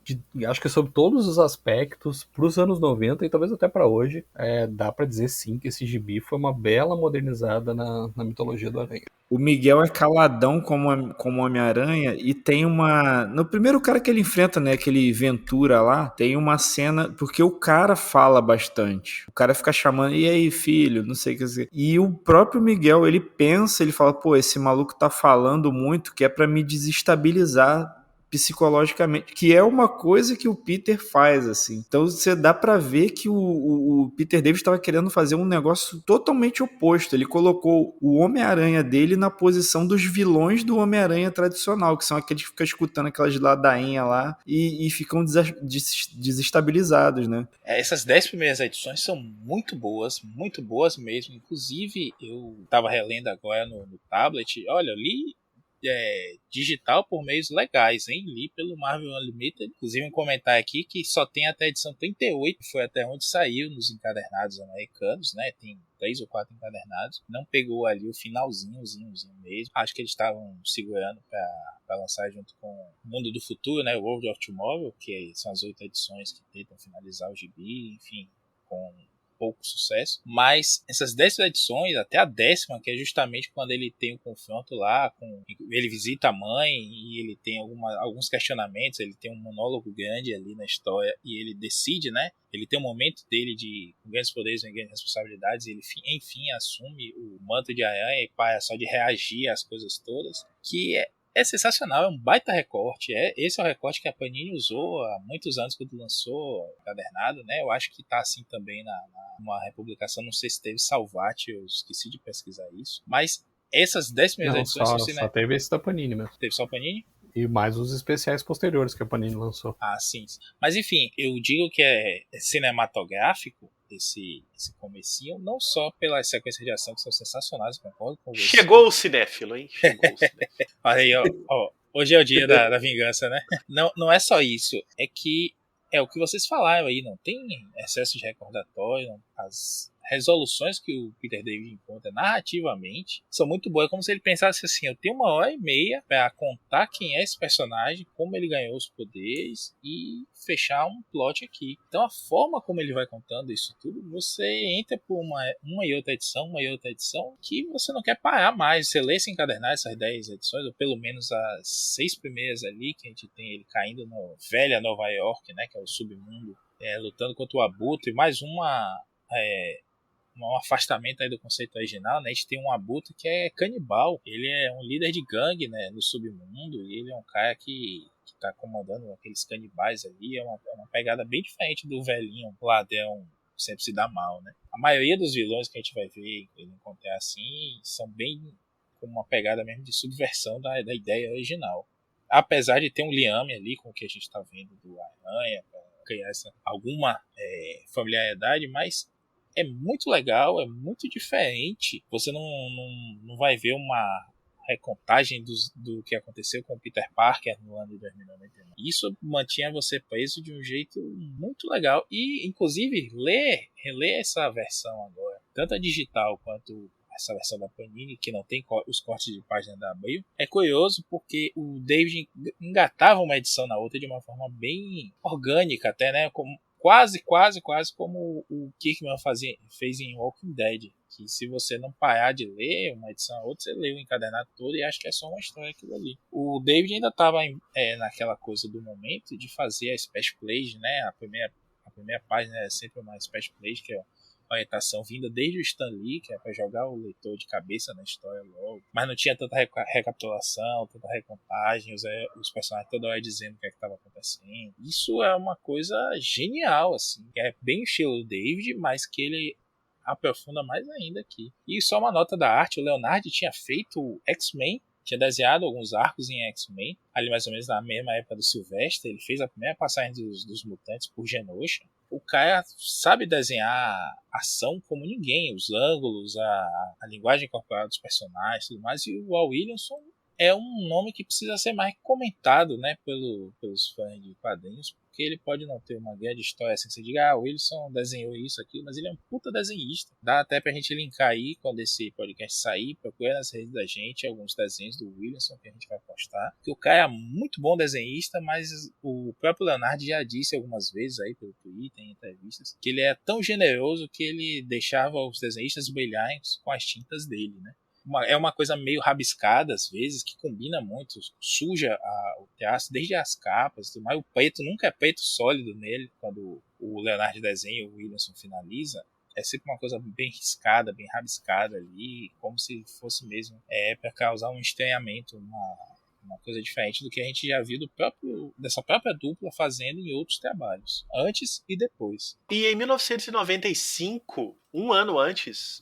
acho que sobre todos os aspectos, pros anos 90 e talvez até pra hoje, dá pra dizer sim que esse gibi foi uma bela modernizada na mitologia do Aranha. O Miguel é caladão como Homem-Aranha e tem uma... No primeiro cara que ele enfrenta, né, aquele Ventura lá, tem uma cena... Porque o cara fala bastante. O cara fica chamando, e aí, filho? Não sei o que dizer. E o próprio Miguel, ele pensa, ele fala, pô, esse maluco tá falando muito que é pra me desestabilizar psicologicamente, que é uma coisa que o Peter faz, assim. Então você dá pra ver que o Peter David estava querendo fazer um negócio totalmente oposto. Ele colocou o Homem-Aranha dele na posição dos vilões do Homem-Aranha tradicional, que são aqueles que ficam escutando aquelas ladainhas lá e ficam desestabilizados, né? Essas 10 primeiras edições são muito boas mesmo. Inclusive, eu tava relendo agora no tablet, olha, eu li digital por meios legais, hein? Li pelo Marvel Unlimited. Inclusive um comentário aqui que só tem até a edição 38, foi até onde saiu nos encadernados americanos, né? Tem 3 ou 4 encadernados. Não pegou ali o finalzinhozinho mesmo. Acho que eles estavam segurando para lançar junto com o Mundo do Futuro, né? World of Tomorrow, que são as 8 edições que tentam finalizar o gibi, enfim, com pouco sucesso, mas essas 10 edições, até a 10ª, que é justamente quando ele tem um confronto lá, ele visita a mãe e ele tem alguns questionamentos, ele tem um monólogo grande ali na história e ele decide, né? Ele tem um momento dele de grandes poderes e grandes responsabilidades e ele, enfim, assume o manto de aranha e para só de reagir às coisas todas, que é sensacional, é um baita recorte. Esse é o recorte que a Panini usou há muitos anos quando lançou o encadernado, né? Eu acho que está assim também numa republicação, não sei se teve Salvat, eu esqueci de pesquisar isso. Mas essas 10 primeiras edições... Só teve esse da Panini mesmo. Teve só Panini? E mais os especiais posteriores que a Panini lançou. Ah, sim. Mas enfim, eu digo que é cinematográfico esse comecinho, não só pelas sequências de ação que são sensacionais, concordo com você. Chegou o cinéfilo, hein? Chegou o cinéfilo. Olha aí, ó, hoje é o dia da vingança, né? Não é só isso, é que é o que vocês falaram aí, não tem excesso de recordatório, as resoluções que o Peter David encontra narrativamente são muito boas. É como se ele pensasse assim, eu tenho 1h30 para contar quem é esse personagem, como ele ganhou os poderes e fechar um plot aqui. Então a forma como ele vai contando isso tudo, você entra por uma e outra edição que você não quer parar mais. Você lê se encadernar essas 10 edições, ou pelo menos as 6 primeiras ali, que a gente tem ele caindo no velha Nova York, né, que é o submundo, lutando contra o Abutre, e mais um afastamento aí do conceito original, né? A gente tem um Abutre que é canibal, ele é um líder de gangue, né, no submundo, e ele é um cara que tá comandando aqueles canibais ali, é uma pegada bem diferente do velhinho ladrão sempre se dá mal, né? A maioria dos vilões que a gente vai ver ele encontrar assim são bem com uma pegada mesmo de subversão da ideia original. Apesar de ter um liame ali com o que a gente tá vendo do Aranha, para criar alguma familiaridade, mas é muito legal, é muito diferente. Você não vai ver uma recontagem do que aconteceu com o Peter Parker no ano de 2099. Isso mantinha você preso de um jeito muito legal. E, inclusive, reler essa versão agora, tanto a digital quanto essa versão da Panini, que não tem os cortes de página da Abril, é curioso porque o David engatava uma edição na outra de uma forma bem orgânica até, né? Quase como o Kirkman fez em Walking Dead, que se você não parar de ler uma edição a outra, você lê o encadernado todo e acha que é só uma história aquilo ali. O David ainda estava naquela coisa do momento de fazer a splash page, né? A primeira página é sempre uma splash page, que é uma orientação vinda desde o Stan Lee, que é para jogar o leitor de cabeça na história logo, mas não tinha tanta recapitulação, tanta recontagem, os personagens toda hora dizendo o que estava acontecendo. Isso é uma coisa genial, assim, é bem o estilo do David, mas que ele aprofunda mais ainda aqui. E só uma nota da arte, o Leonardo tinha feito X-Men, tinha desenhado alguns arcos em X-Men, ali mais ou menos na mesma época do Sylvester. Ele fez a primeira passagem dos mutantes por Genosha. O cara sabe desenhar ação como ninguém, os ângulos, a linguagem corporal dos personagens, tudo mais. E o Al Williamson é um nome que precisa ser mais comentado, né, pelos fãs de quadrinhos, porque ele pode não ter uma grande história assim, você diga, o Williamson desenhou isso, aquilo, mas ele é um puta desenhista. Dá até pra gente linkar aí, quando esse podcast sair, procura nas redes da gente alguns desenhos do Williamson que a gente vai postar, porque o cara é muito bom desenhista, mas o próprio Leonardo já disse algumas vezes aí pelo Twitter, em entrevistas, que ele é tão generoso que ele deixava os desenhistas brilharem com as tintas dele, né? É uma coisa meio rabiscada às vezes, que combina muito, suja o traço desde as capas, mas o preto nunca é preto sólido nele. Quando o Leonardo desenha e o Williamson finaliza, é sempre uma coisa bem riscada, bem rabiscada ali, como se fosse mesmo para causar um estranhamento, uma coisa diferente do que a gente já viu dessa própria dupla fazendo em outros trabalhos, antes e depois. E em 1995, um ano antes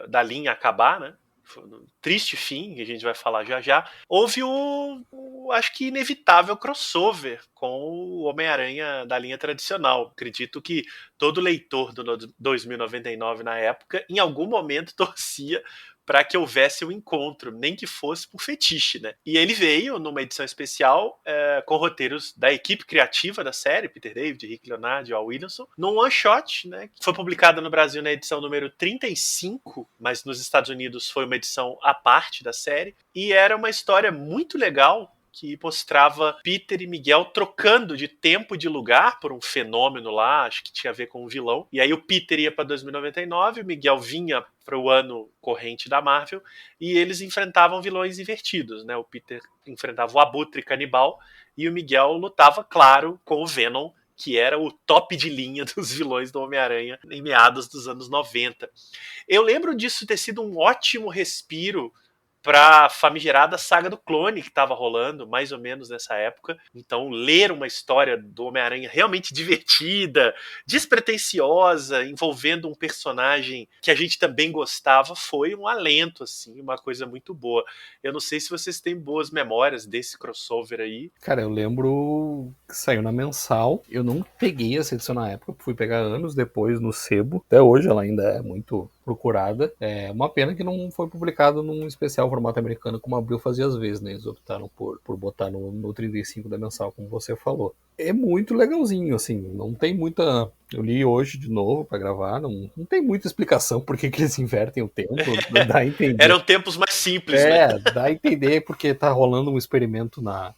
da linha acabar, né? No triste fim, que a gente vai falar já, houve o acho que inevitável crossover com o Homem-Aranha da linha tradicional. Acredito que todo leitor do 2099 na época, em algum momento, torcia para que houvesse um encontro, nem que fosse por fetiche, né? E ele veio numa edição especial com roteiros da equipe criativa da série, Peter David, Rick Leonardi e Al Williamson, num one-shot, né? Que foi publicado no Brasil na edição número 35, mas nos Estados Unidos foi uma edição à parte da série, e era uma história muito legal, que mostrava Peter e Miguel trocando de tempo e de lugar por um fenômeno lá, acho que tinha a ver com um vilão. E aí o Peter ia para 2099, o Miguel vinha para o ano corrente da Marvel, e eles enfrentavam vilões invertidos, né? O Peter enfrentava o Abutre canibal e o Miguel lutava, claro, com o Venom, que era o top de linha dos vilões do Homem-Aranha em meados dos anos 90. Eu lembro disso ter sido um ótimo respiro pra famigerada saga do clone que estava rolando mais ou menos nessa época. Então, ler uma história do Homem-Aranha realmente divertida, despretensiosa, envolvendo um personagem que a gente também gostava, foi um alento, assim, uma coisa muito boa. Eu não sei se vocês têm boas memórias desse crossover aí. Cara, eu lembro que saiu na mensal. Eu não peguei essa edição na época, fui pegar anos depois no sebo. Até hoje ela ainda é muito procurada. É uma pena que não foi publicado num especial formato americano como a Abril fazia às vezes, né? Eles optaram por botar no 35 da mensal, como você falou. É muito legalzinho, assim, não tem muita... Eu li hoje de novo pra gravar, não tem muita explicação por que eles invertem o tempo, dá a entender. Eram tempos mais simples, né? Dá a entender porque tá rolando um experimento na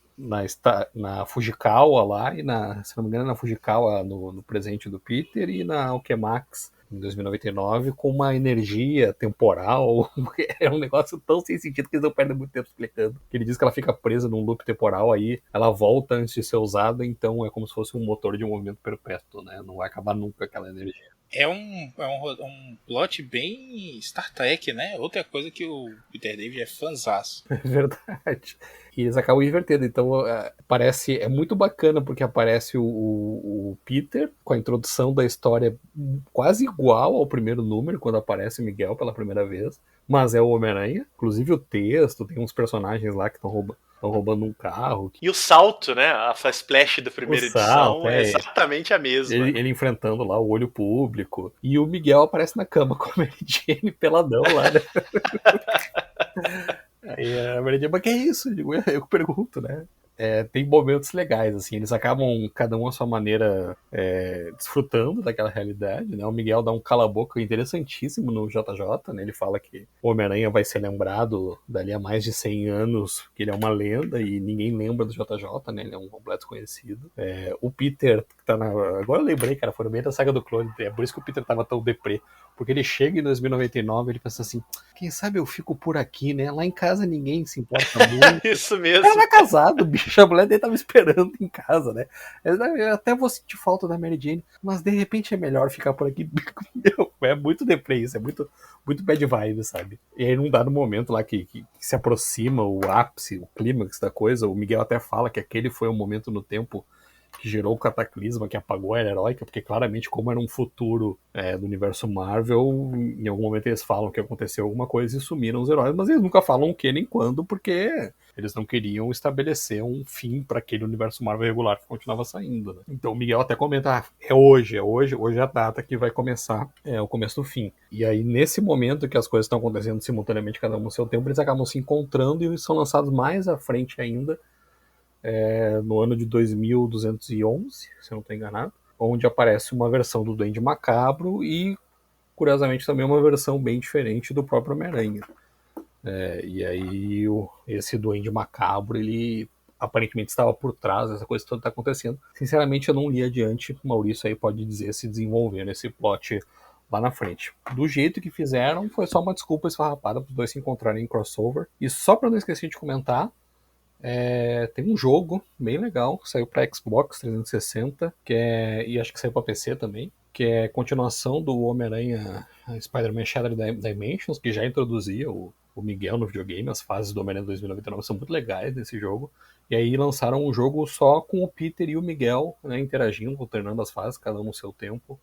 Fujikawa lá, e se não me engano na Fujikawa no presente do Peter, e na Alchemax em 2099, com uma energia temporal. É um negócio tão sem sentido que eles não perdem muito tempo explicando. Ele diz que ela fica presa num loop temporal, aí ela volta antes de ser usada, então é como se fosse um motor de um movimento perpétuo, né? Não vai acabar nunca aquela energia. É um plot bem Star Trek, né? Outra coisa que o Peter David é fãzaço. É verdade. E eles acabam invertendo. Então parece. É muito bacana porque aparece o Peter com a introdução da história quase igual ao primeiro número, quando aparece o Miguel pela primeira vez. Mas é o Homem-Aranha. Inclusive o texto, tem uns personagens lá que estão roubando um carro. E o salto, né? A splash da primeira edição é exatamente a mesma. Ele enfrentando lá o olho público. E o Miguel aparece na cama com a Mary Jane peladão lá, né? Aí a Mary Jane, mas que é isso? Eu pergunto, né? Tem momentos legais, assim, eles acabam, cada um à sua maneira, desfrutando daquela realidade, né? O Miguel dá um cala-boca interessantíssimo no JJ, né? Ele fala que o Homem-Aranha vai ser lembrado dali a mais de 100 anos, que ele é uma lenda e ninguém lembra do JJ, né? Ele é um completo desconhecido. O Peter, que tá agora eu lembrei, cara, foi no meio da saga do clone, é por isso que o Peter tava tão deprê, porque ele chega em 2099 e ele pensa assim, quem sabe eu fico por aqui, né? Lá em casa ninguém se importa muito. Isso mesmo. Ele era casado, bicho. A mulher dele tava esperando em casa, né? Eu até vou sentir falta da Mary Jane, mas de repente é melhor ficar por aqui. É muito deprê isso, é muito, muito bad vibe, sabe? E aí num dado momento lá que se aproxima o ápice, o clímax da coisa, o Miguel até fala que aquele foi o momento no tempo que gerou o cataclisma, que apagou a era heróica, porque claramente, como era um futuro do universo Marvel, em algum momento eles falam que aconteceu alguma coisa e sumiram os heróis, mas eles nunca falam o que nem quando, porque eles não queriam estabelecer um fim para aquele universo Marvel regular que continuava saindo, né? Então o Miguel até comenta, hoje é a data que vai começar o começo do fim. E aí, nesse momento que as coisas estão acontecendo simultaneamente, cada um no seu tempo, eles acabam se encontrando e são lançados mais à frente ainda, no ano de 2211, se eu não estou enganado, onde aparece uma versão do Duende Macabro e, curiosamente, também uma versão bem diferente do próprio Homem-Aranha. E aí esse Duende Macabro, ele aparentemente estava por trás dessa coisa toda que está acontecendo. Sinceramente, eu não li adiante, o Maurício aí pode dizer se desenvolver nesse plot lá na frente. Do jeito que fizeram, foi só uma desculpa esfarrapada para os dois se encontrarem em crossover. E só para não esquecer de comentar, tem um jogo bem legal que saiu para Xbox 360, e acho que saiu para PC também, que é continuação do Homem-Aranha Spider-Man Shattered Dimensions, que já introduzia o Miguel no videogame. As fases do Homem-Aranha 2099 são muito legais nesse jogo. E aí lançaram um jogo só com o Peter e o Miguel, né, interagindo, alternando as fases, cada um no seu tempo.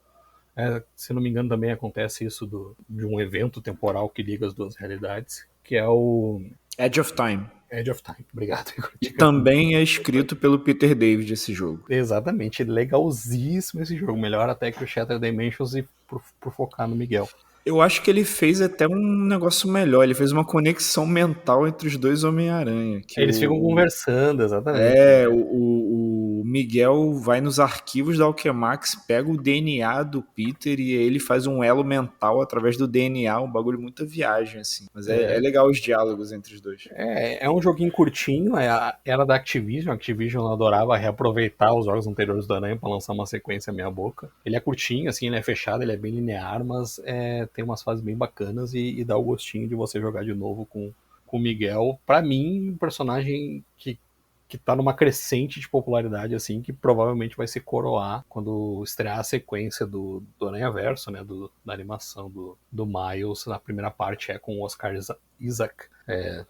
Se não me engano, também acontece isso de um evento temporal que liga as duas realidades, que é o Edge of Time. Edge of Time, obrigado. E também é escrito pelo Peter David esse jogo. Exatamente, legalzíssimo esse jogo. Melhor até que o Shattered Dimensions, e por focar no Miguel. Eu acho que ele fez até um negócio melhor. Ele fez uma conexão mental entre os dois Homem-Aranha. Eles ficam conversando, exatamente. O Miguel vai nos arquivos da Alchemax, pega o DNA do Peter e ele faz um elo mental através do DNA, um bagulho muita viagem, assim. Mas é legal os diálogos entre os dois. É um joguinho curtinho, era da Activision. A Activision adorava reaproveitar os jogos anteriores do Aranha pra lançar uma sequência meia boca. Ele é curtinho, assim, ele é fechado, ele é bem linear, mas tem umas fases bem bacanas e dá o gostinho de você jogar de novo com o Miguel. Pra mim, um personagem que que tá numa crescente de popularidade, assim, que provavelmente vai se coroar quando estrear a sequência do Aranhaverso, né, da animação do Miles. Na primeira parte é com o Oscar Isaac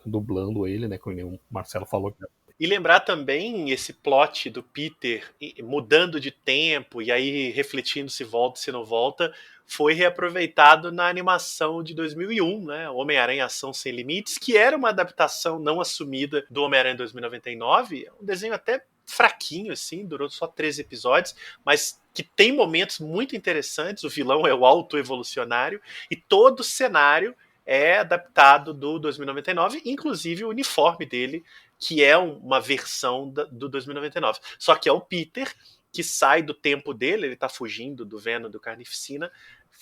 dublando ele, né, como o Marcelo falou. E lembrar também esse plot do Peter mudando de tempo e aí refletindo se volta, se não volta, foi reaproveitado na animação de 2001, né? Homem-Aranha Ação Sem Limites, que era uma adaptação não assumida do Homem-Aranha 2099, um desenho até fraquinho, assim, durou só 13 episódios, mas que tem momentos muito interessantes. O vilão é o autoevolucionário e todo o cenário é adaptado do 2099, inclusive o uniforme dele, que é uma versão do 2099. Só que é o Peter que sai do tempo dele, ele tá fugindo do Venom, do Carnificina,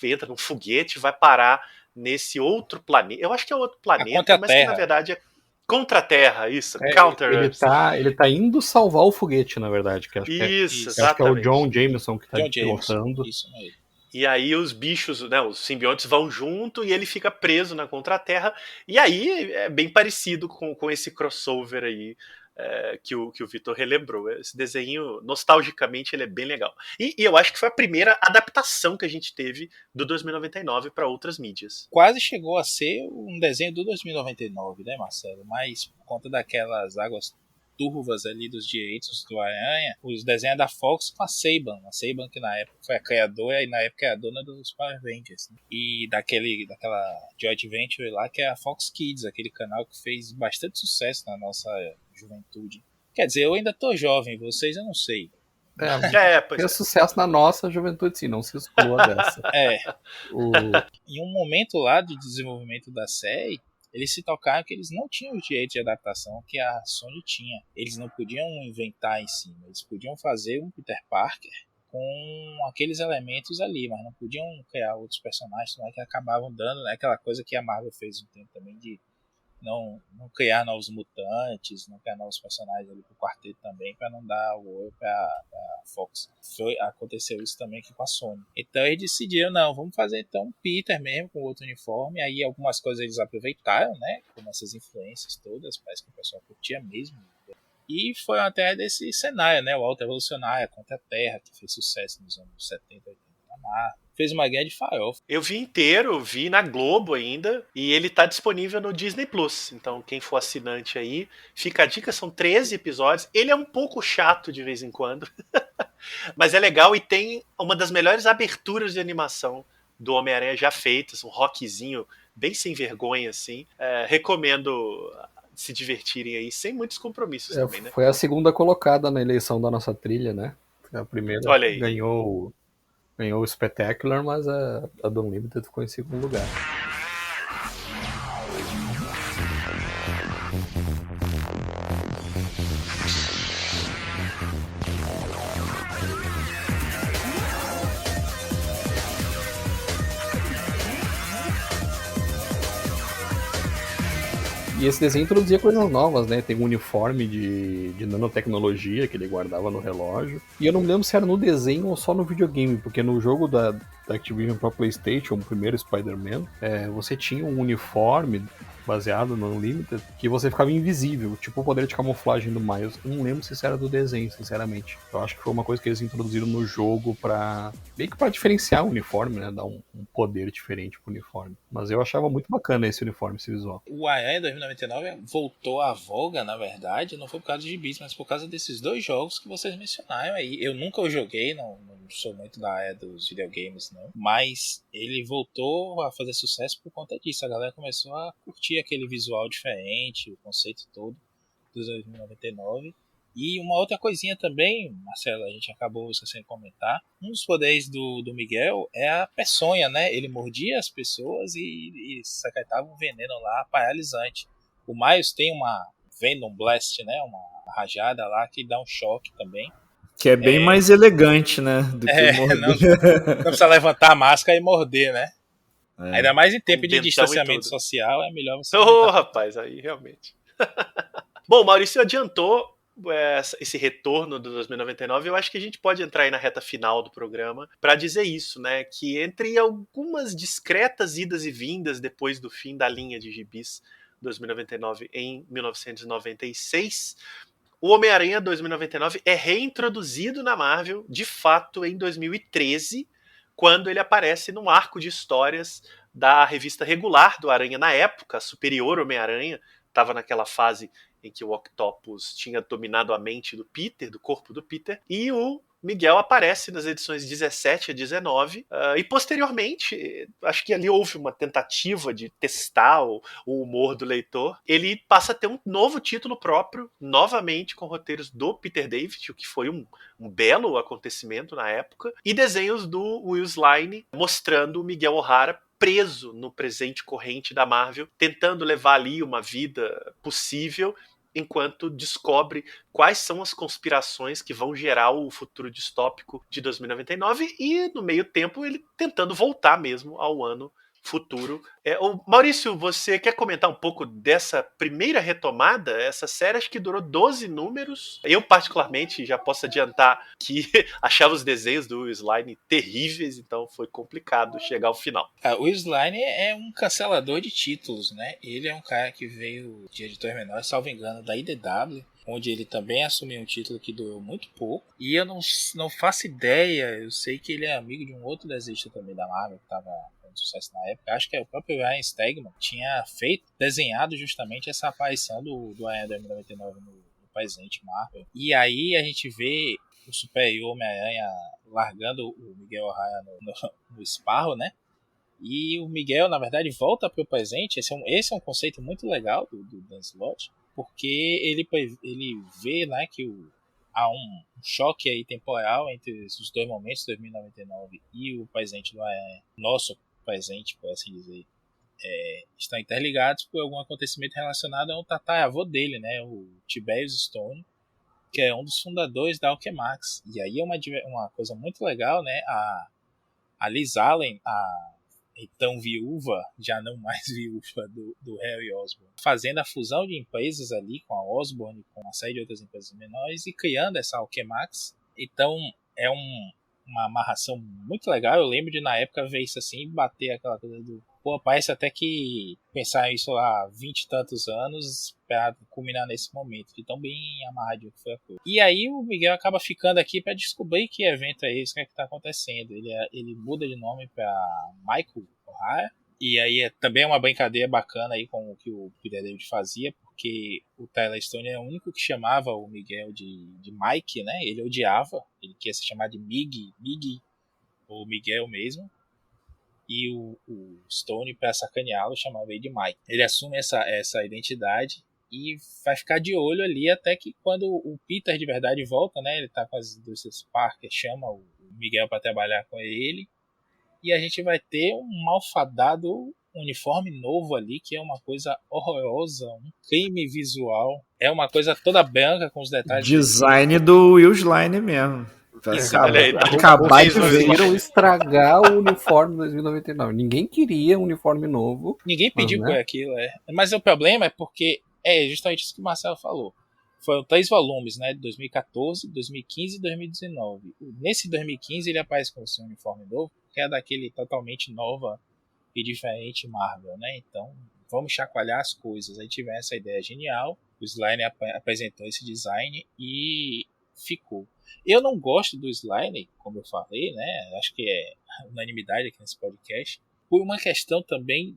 entra num foguete, vai parar nesse outro planeta. Eu acho que é outro planeta, mas que na verdade é contra a Terra, isso, Counter Earth. Ele tá indo salvar o foguete, na verdade. Que acho isso, que acho que é o John Jameson que tá pilotando. Isso mesmo. E aí os bichos, né, os simbiontes vão junto e ele fica preso na Contra-Terra. E aí é bem parecido com esse crossover aí que o Vitor relembrou. Esse desenho, nostalgicamente, ele é bem legal. E eu acho que foi a primeira adaptação que a gente teve do 2099 para outras mídias. Quase chegou a ser um desenho do 2099, né, Marcelo? Mas por conta daquelas águas turvas ali dos direitos do Aranha, os desenhos da Fox com a Saban que na época foi a criadora e na época é a dona dos Power Rangers, né? E daquela joint venture lá que é a Fox Kids, aquele canal que fez bastante sucesso na nossa juventude. Quer dizer, eu ainda tô jovem, vocês eu não sei. Fez sucesso na nossa juventude, sim, não se exclua dessa. Em um momento lá do desenvolvimento da série, eles se tocaram que eles não tinham os direitos de adaptação que a Sony tinha. Eles não podiam inventar em cima. Eles podiam fazer um Peter Parker com aqueles elementos ali, mas não podiam criar outros personagens que acabavam dando, né, aquela coisa que a Marvel fez um tempo também de não criar novos mutantes, não criar novos personagens ali pro quarteto também, para não dar o oi pra Fox. Aconteceu isso também aqui com a Sony. Então eles decidiram, não, vamos fazer então um Peter mesmo com outro uniforme. Aí algumas coisas eles aproveitaram, né, como essas influências todas, parece que o pessoal curtia mesmo. E foi até desse cenário, né, o Alto Evolucionário contra a Terra, que fez sucesso nos anos 70, 80 na Marvel. Fez uma guerra de farofa. Eu vi inteiro, vi na Globo ainda, e ele tá disponível no Disney Plus. Então, quem for assinante aí, fica a dica, são 13 episódios. Ele é um pouco chato de vez em quando, mas é legal e tem uma das melhores aberturas de animação do Homem-Aranha já feitas, um rockzinho bem sem vergonha, assim. Recomendo se divertirem aí, sem muitos compromissos também, né? Foi a segunda colocada na eleição da nossa trilha, né? A primeira ganhou o Spectacular, mas a do Unlimited ficou em segundo lugar. E esse desenho introduzia coisas novas, né? Tem um uniforme de nanotecnologia que ele guardava no relógio. E eu não me lembro se era no desenho ou só no videogame, porque no jogo da Activision para PlayStation, o primeiro Spider-Man, você tinha um uniforme baseado no Unlimited, que você ficava invisível, tipo o poder de camuflagem do Miles. Eu não lembro se isso era do desenho, sinceramente. Eu acho que foi uma coisa que eles introduziram no jogo meio que pra diferenciar o uniforme, né? Dar um poder diferente pro uniforme. Mas eu achava muito bacana esse uniforme, esse visual. O Aranha 2099 voltou à voga, na verdade, não foi por causa de gibis, mas por causa desses dois jogos que vocês mencionaram aí. Eu nunca o joguei, não sou muito da área dos videogames, não. Mas ele voltou a fazer sucesso por conta disso. A galera começou a curtir aquele visual diferente, o conceito todo dos 2099. E uma outra coisinha também, Marcelo, a gente acabou esquecendo de comentar. Um dos poderes do Miguel é a peçonha, né? Ele mordia as pessoas e secretava um veneno lá paralisante. O Miles tem uma Venom Blast, né? Uma rajada lá que dá um choque também. Que é bem mais elegante, né? Do que morder. Não precisa levantar a máscara e morder, né? Ainda mais em tempo de distanciamento social, é melhor você... rapaz, aí realmente. Bom, o Maurício adiantou esse retorno do 2099. Eu acho que a gente pode entrar aí na reta final do programa para dizer isso, né? Que entre algumas discretas idas e vindas depois do fim da linha de gibis 2099 em 1996, o Homem-Aranha 2099 é reintroduzido na Marvel, de fato, em 2013, quando ele aparece num arco de histórias da revista regular do Aranha na época, Superior Homem-Aranha, estava naquela fase em que o Octopus tinha dominado a mente do Peter, do corpo do Peter, e o Miguel aparece nas edições 17 a 19, e posteriormente, acho que ali houve uma tentativa de testar o humor do leitor, ele passa a ter um novo título próprio, novamente com roteiros do Peter David, o que foi um belo acontecimento na época, e desenhos do Will Sline mostrando o Miguel O'Hara preso no presente corrente da Marvel, tentando levar ali uma vida possível, enquanto descobre quais são as conspirações que vão gerar o futuro distópico de 2099 e, no meio tempo, ele tentando voltar mesmo ao ano futuro. Maurício, você quer comentar um pouco dessa primeira retomada? Essa série acho que durou 12 números. Eu, particularmente, já posso adiantar que achava os desenhos do Slime terríveis, então foi complicado chegar ao final. O Slime é um cancelador de títulos, né? Ele é um cara que veio de editores menores, salvo engano, da IDW, onde ele também assumiu um título que durou muito pouco. E eu não faço ideia, eu sei que ele é amigo de um outro desenhista também da Marvel, que estava fazendo sucesso na época. Acho que é o próprio Ryan Stegman, tinha desenhado justamente essa aparição do Aranha 2099 no presente Marvel. E aí a gente vê o Superior Homem-Aranha largando o Miguel O'Hara no Sparrow, né? E o Miguel, na verdade, volta para o presente. Esse é um conceito muito legal do Dan Slott, porque ele vê, né, que há um choque aí temporal entre os dois momentos, 2099 e o presente do Aranha. Nosso presente, por assim dizer, estão interligados por algum acontecimento relacionado a um tataravô dele, né, o Tiberius Stone, que é um dos fundadores da Alchemax. E aí é uma coisa muito legal, né, a Liz Allen, a então viúva, já não mais viúva do Harry Osborn, fazendo a fusão de empresas ali com a Osborn, com uma série de outras empresas menores e criando essa Alchemax. Então é uma amarração muito legal. Eu lembro de na época ver isso assim e bater aquela coisa do... Pô, parece até que pensar isso há 20 e tantos anos para culminar nesse momento, de tão bem amarradinho que foi a coisa. E aí o Miguel acaba ficando aqui para descobrir que evento é esse, o que é que tá acontecendo. Ele muda de nome para Michael O'Hara. E aí também é uma brincadeira bacana aí com o que o Peter David fazia, porque o Tyler Stone é o único que chamava o Miguel de Mike, né? Ele odiava, ele queria se chamar de Mig ou Miguel mesmo. E o Stone, para sacaneá-lo, chamava ele de Mike. Ele assume essa identidade e vai ficar de olho ali até que quando o Peter de verdade volta, né? Ele tá com as indústrias Parker, chama o Miguel para trabalhar com ele. E a gente vai ter um malfadado uniforme novo ali, que é uma coisa horrorosa, um crime visual. É uma coisa toda branca com os detalhes. Design do Will Sline mesmo. Olha aí, Acabar de ver. Conseguiram estragar o uniforme 2099. Ninguém queria um uniforme novo. Ninguém pediu mas, né? por aquilo, Mas o problema é porque é justamente isso que o Marcelo falou. Foram 3 volumes, né? 2014, 2015 e 2019. Nesse 2015 ele aparece com seu uniforme novo, que é daquele totalmente nova e diferente Marvel, né? Então, vamos chacoalhar as coisas. Aí tivemos essa ideia genial. O Sline apresentou esse design e ficou. Eu não gosto do Sline, como eu falei, né? Acho que é unanimidade aqui nesse podcast. Por uma questão também,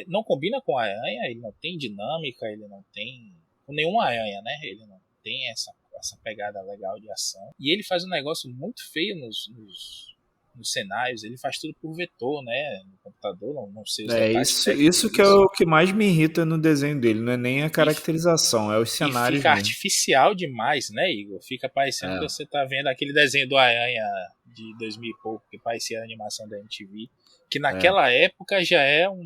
não combina com a Aranha, ele não tem dinâmica, ele não tem... com nenhuma Aranha, né? Ele não tem essa pegada legal de ação. E ele faz um negócio muito feio nos cenários, ele faz tudo por vetor, né? No computador, não sei os detalhes. Isso que é o que mais me irrita no desenho dele, não é nem a caracterização, é os cenários. E fica mesmo. Artificial demais, né, Igor? Fica parecendo que você tá vendo aquele desenho do Aranha de 2000 e pouco, que parecia a animação da MTV, que naquela época já é um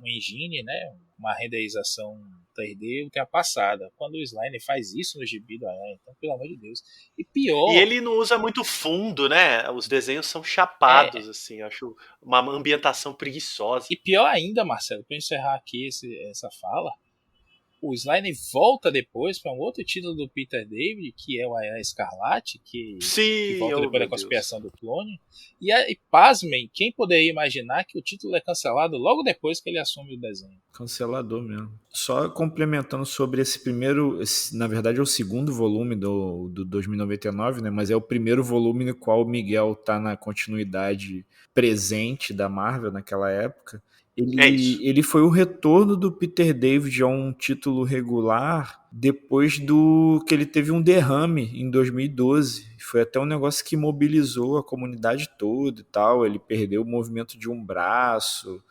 engine, né? Uma renderização 3D ultrapassada. Quando o Sline faz isso no gibi do Aranha, então, pelo amor de Deus. E pior... E ele não usa muito fundo, né? Os desenhos são chapados, assim. Eu acho uma ambientação preguiçosa. E pior ainda, Marcelo, para encerrar aqui essa fala, o Slane volta depois para um outro título do Peter David, que é o Aranha Escarlate, que Sim, volta oh depois da meu conspiração Deus. do clone. E pasmem, quem poderia imaginar que o título é cancelado logo depois que ele assume o desenho? Cancelador mesmo. Só complementando sobre esse primeiro, na verdade é o segundo volume do 2099, né? Mas é o primeiro volume no qual o Miguel tá na continuidade presente da Marvel naquela época. É isso. Ele foi o retorno do Peter David a um título regular depois do que ele teve um derrame em 2012. Foi até um negócio que mobilizou a comunidade toda e tal. Ele perdeu o movimento de um braço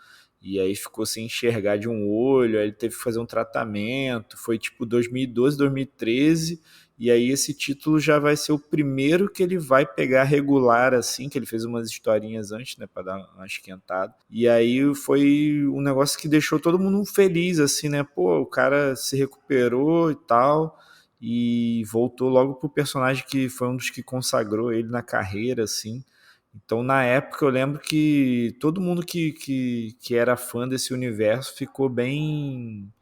e aí ficou sem enxergar de um olho, aí ele teve que fazer um tratamento, foi tipo 2012, 2013, e aí esse título já vai ser o primeiro que ele vai pegar regular, assim, que ele fez umas historinhas antes, né, pra dar uma esquentada, e aí foi um negócio que deixou todo mundo feliz, assim, né, pô, o cara se recuperou e tal, e voltou logo pro personagem que foi um dos que consagrou ele na carreira, assim. Então, na época, eu lembro que todo mundo que era fã desse universo ficou bem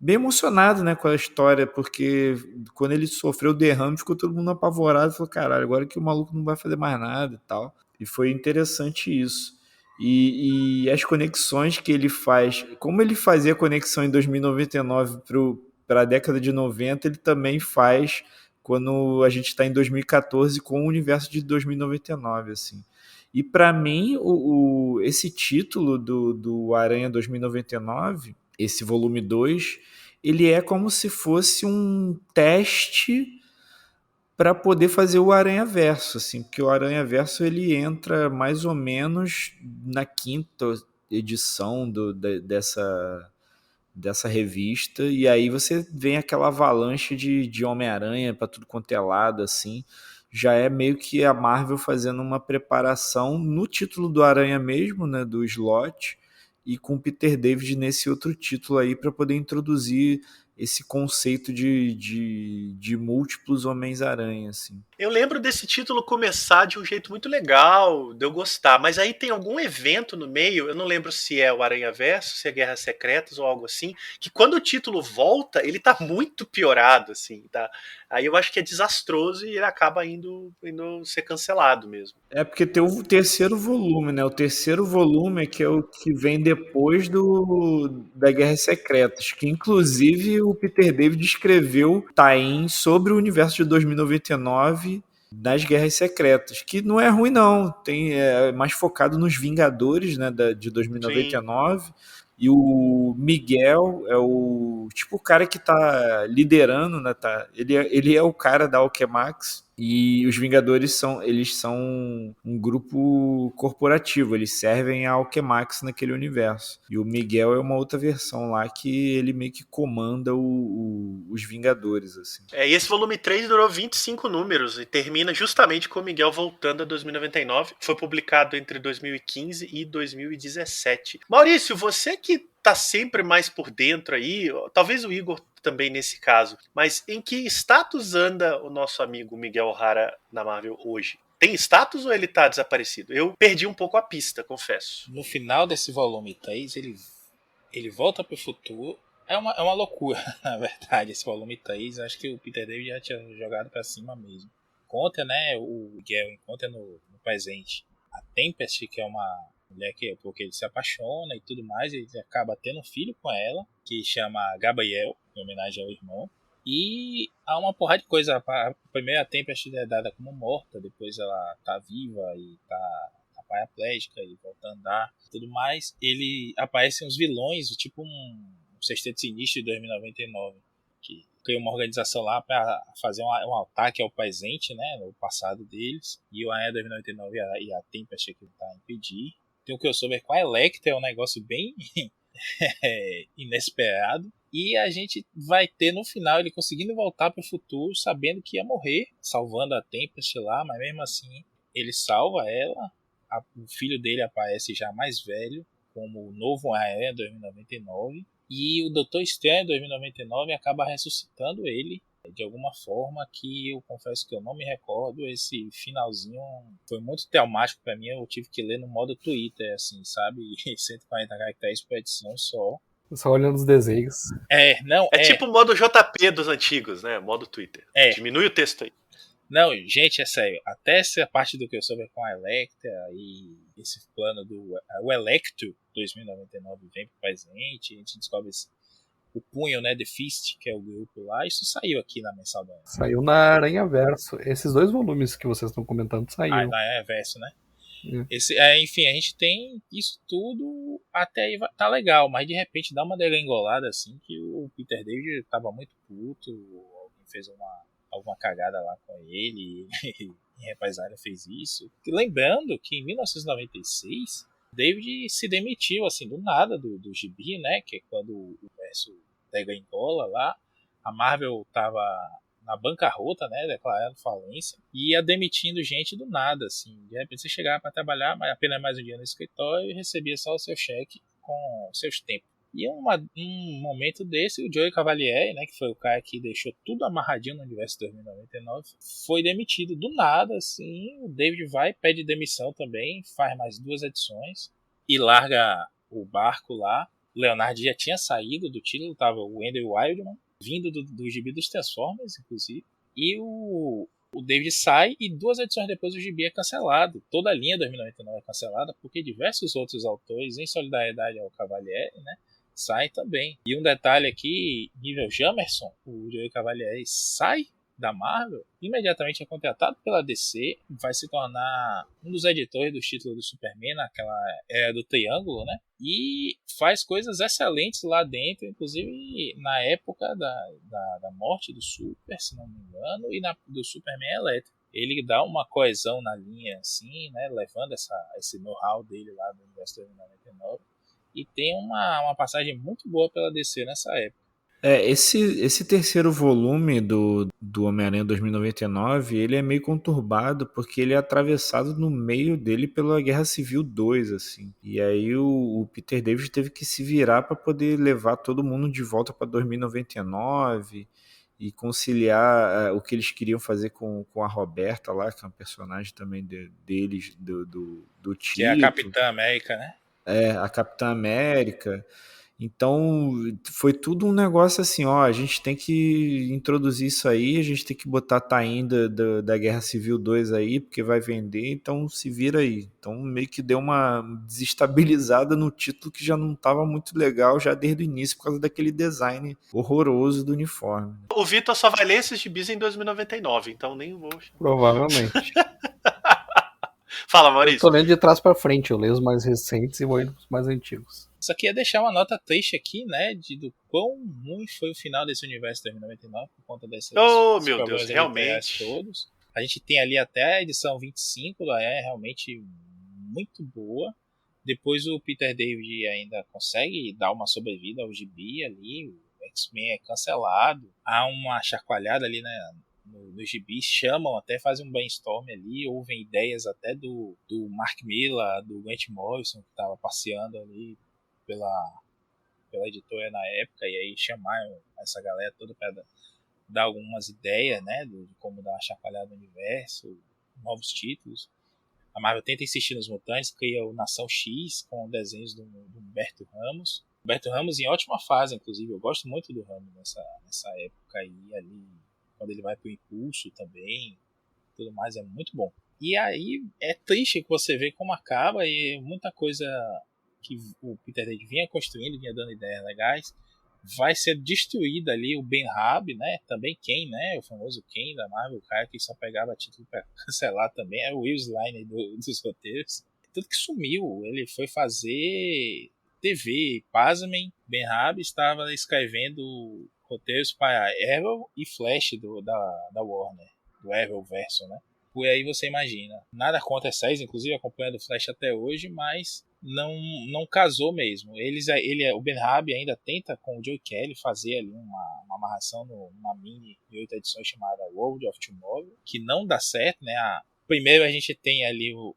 emocionado, né, com a história, porque quando ele sofreu o derrame, ficou todo mundo apavorado, falou, caralho, agora que o maluco não vai fazer mais nada e tal. E foi interessante isso. E as conexões que ele faz, como ele fazia conexão em 2099 para a década de 90, ele também faz quando a gente está em 2014 com o universo de 2099, assim. E para mim, esse título do Aranha 2099, esse volume 2, ele é como se fosse um teste para poder fazer o Aranha Verso, assim, porque o Aranha Verso ele entra mais ou menos na quinta edição dessa revista, e aí você vem aquela avalanche de Homem-Aranha para tudo quanto é lado, assim, já é meio que a Marvel fazendo uma preparação no título do Aranha mesmo, né, do Slott, e com Peter David nesse outro título aí para poder introduzir esse conceito de múltiplos Homens-Aranha, assim. Eu lembro desse título começar de um jeito muito legal, de eu gostar, mas aí tem algum evento no meio, eu não lembro se é o Aranhaverso, se é Guerras Secretas ou algo assim, que quando o título volta, ele tá muito piorado, assim, tá? Aí eu acho que é desastroso e ele acaba indo ser cancelado mesmo. É porque tem o terceiro volume, né? O terceiro volume é que é o que vem depois da Guerras Secretas, que inclusive o Peter David escreveu tain sobre o universo de 2099 das Guerras Secretas, que não é ruim não, é mais focado nos Vingadores, né, de Sim. 2099, e o Miguel é o tipo o cara que tá liderando, né, ele é o cara da Alchemax. E os Vingadores eles são um grupo corporativo, eles servem a Alchemax naquele universo. E o Miguel é uma outra versão lá que ele meio que comanda os Vingadores, assim. E esse volume 3 durou 25 números e termina justamente com o Miguel voltando a 2099. Foi publicado entre 2015 e 2017. Maurício, você que tá sempre mais por dentro aí, talvez o Igor também nesse caso, mas em que status anda o nosso amigo Miguel O'Hara na Marvel hoje? Tem status ou ele tá desaparecido? Eu perdi um pouco a pista, confesso. No final desse volume 3, ele volta pro futuro. É uma loucura, na verdade, esse volume 3. Acho que o Peter David já tinha jogado pra cima mesmo. Conta, né, o Miguel encontra no presente a Tempest, que é uma mulher porque ele se apaixona e tudo mais. Ele acaba tendo um filho com ela, que chama Gabriel, em homenagem ao irmão. E há uma porrada de coisa. A primeira Tempest é dada como morta, depois ela tá viva e tá paraplégica e volta a andar tudo mais. Ele aparecem uns vilões, tipo um Sexteto Sinistro de 2099, que cria uma organização lá para fazer um ataque ao presente, né, no passado deles. E o Aranha 2099 e a Tempest que tá a impedir. Tem o crossover com a Electra, é um negócio bem inesperado. E a gente vai ter no final ele conseguindo voltar para o futuro, sabendo que ia morrer, salvando a Tempest lá, mas mesmo assim ele salva ela. O filho dele aparece já mais velho, como o novo Aranha 2099. E o Doutor Estranho 2099 acaba ressuscitando ele de alguma forma, que eu confesso que eu não me recordo. Esse finalzinho foi muito traumático para mim. Eu tive que ler no modo Twitter, assim, sabe? 140 caracteres por edição só. Só olhando os desenhos. É tipo o modo JP dos antigos, né? Modo Twitter. É. Diminui o texto aí. Não, gente, é sério. Até essa parte do que eu soube com a Electra e esse plano do o Electro 2099 vem pro presente, a gente descobre o Punho, né, The Fist, que é o grupo lá, isso saiu aqui na mensal da Saiu na Aranha Verso. Esses 2 volumes que vocês estão comentando saíram. na Verso, né? É. Enfim, a gente tem isso tudo, até aí tá legal, mas de repente dá uma degringolada assim que o Peter David tava muito puto, alguém fez alguma cagada lá com ele, e em represália fez isso. E lembrando que em 1996, David se demitiu assim do nada do gibi, né? Que é quando o verso degringola lá, a Marvel tava na bancarrota, né, declarando falência, e ia demitindo gente do nada, assim. De repente você chegava para trabalhar, mas apenas mais um dia no escritório e recebia só o seu cheque com seus tempos. E um momento desse, o Joey Cavalieri, né, que foi o cara que deixou tudo amarradinho no universo 2099, foi demitido do nada, assim. O David vai, pede demissão também, faz mais 2 edições e larga o barco lá. O Leonard já tinha saído do título, tava o Andrew Wildman, vindo do gibi dos Transformers, inclusive. E o David sai e 2 edições depois o gibi é cancelado. Toda a linha 2099 é cancelada porque diversos outros autores, em solidariedade ao Cavalieri, né, saem também. E um detalhe aqui, nível Jamerson, o Joey Cavalieri sai da Marvel, imediatamente é contratado pela DC, vai se tornar um dos editores dos títulos do Superman naquela era do Triângulo, né? E faz coisas excelentes lá dentro, inclusive na época da morte do Super, se não me engano, e do Superman elétrico. Ele dá uma coesão na linha, assim, né? Levando esse know-how dele lá do universo 2099. E tem uma passagem muito boa pela DC nessa época. Esse terceiro volume do Homem-Aranha 2099, ele é meio conturbado porque ele é atravessado no meio dele pela Guerra Civil 2, assim. E aí o Peter David teve que se virar para poder levar todo mundo de volta para 2099 e conciliar o que eles queriam fazer com a Roberta lá, que é um personagem também deles, do Que é a título. Capitã América, né? A Capitã América. Então, foi tudo um negócio assim, ó, a gente tem que introduzir isso aí, a gente tem que botar Tain da Guerra Civil 2 aí, porque vai vender, então se vira aí. Então, meio que deu uma desestabilizada no título que já não estava muito legal já desde o início, por causa daquele design horroroso do uniforme. O Vitor só vai ler esses gibis em 2099, então nem vou. Provavelmente. Fala, Eu Maurício. tô lendo de trás pra frente, eu leio os mais recentes e vou indo pros mais antigos. Só queria deixar uma nota triste aqui, né, do quão ruim foi o final desse universo 2099 por conta desses Oh, meu problemas Deus, editoriais realmente. todos. A gente tem ali até a edição 25 da realmente muito boa. Depois o Peter David ainda consegue dar uma sobrevida ao gibi ali, o X-Men é cancelado. Há uma chacoalhada ali, né, nos gibis, chamam até, fazem um brainstorm ali, ouvem ideias até do Mark Millar, do Grant Morrison, que estava passeando ali pela editora na época, e aí chamaram essa galera toda para dar algumas ideias, né, de como dar uma chacoalhada no universo, novos títulos. A Marvel tenta insistir nos mutantes, cria o Nação X com desenhos do Humberto Ramos. Humberto Ramos em ótima fase, inclusive, eu gosto muito do Ramos nessa época aí, ali, quando ele vai pro Impulso também, tudo mais, é muito bom. E aí é triste que você vê como acaba, e muita coisa que o Peter David vinha construindo, vinha dando ideias legais, vai ser destruída ali. O Ben Raab, né, também Ken, né, o famoso Ken da Marvel, o cara que só pegava título para cancelar também, é o Will Sliner dos roteiros. Tudo que sumiu, ele foi fazer TV, pasmem, Ben Raab estava escrevendo roteiros para Arrow e Flash da Warner, do Arrowverso, né. E aí você imagina, nada contra as séries, inclusive acompanhando o Flash até hoje, mas não casou mesmo. O Ben Raab ainda tenta com o Joe Kelly fazer ali uma amarração numa mini de 8 edições chamada World of Tomorrow, que não dá certo, né? Primeiro a gente tem ali o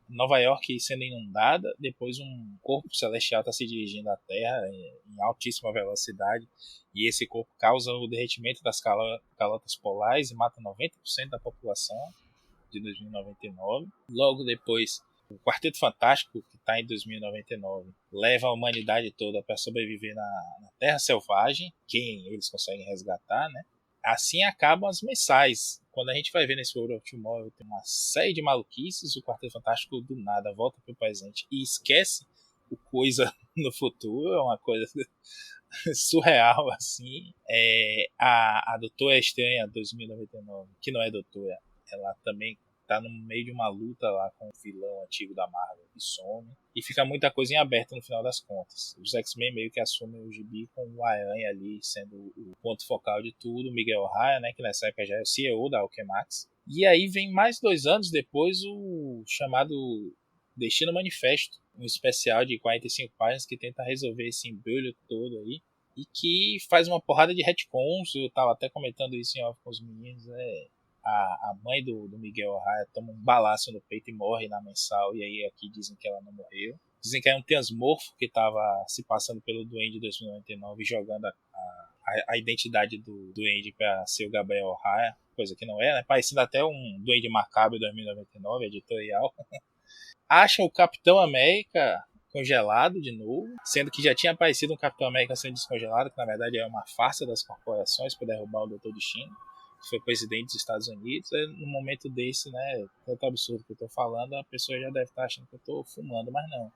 Nova York sendo inundada, depois um corpo celestial está se dirigindo à Terra em altíssima velocidade, e esse corpo causa o derretimento das calotas polares e mata 90% da população de 2099. Logo depois, o Quarteto Fantástico, que está em 2099, leva a humanidade toda para sobreviver na Terra Selvagem, quem eles conseguem resgatar, né? Assim acabam as mensais. Quando a gente vai ver nesse World of Tomorrow, tem uma série de maluquices, o Quarteto Fantástico do nada volta pro presente e esquece o coisa no futuro, é uma coisa surreal, assim. A Doutora Estranha 2099, que não é doutora, ela também tá no meio de uma luta lá com o vilão antigo da Marvel e some. E fica muita coisa em aberto no final das contas. Os X-Men meio que assumem o gibi com o Aranha ali sendo o ponto focal de tudo. O Miguel O'Hara, né, que nessa época já é o CEO da Alchemax. E aí vem mais 2 anos depois o chamado Destino Manifesto, um especial de 45 páginas que tenta resolver esse embrulho todo aí. E que faz uma porrada de retcons. Eu tava até comentando isso em off com os meninos. A mãe do Miguel O'Hara toma um balaço no peito e morre na mensal. E aí aqui dizem que ela não morreu. Dizem que é um transmorfo que estava se passando pelo Duende 2099 jogando a identidade do Duende para ser o Gabriel O'Hara. Coisa que não é, né? Parecendo até um Duende Macabro 2099, editorial. Acham o Capitão América congelado de novo, sendo que já tinha aparecido um Capitão América sendo descongelado, que na verdade é uma farsa das corporações para derrubar o Doutor Destino, que foi presidente dos Estados Unidos. No momento desse, né, tanto absurdo que eu tô falando, a pessoa já deve estar achando que eu tô fumando, mas não.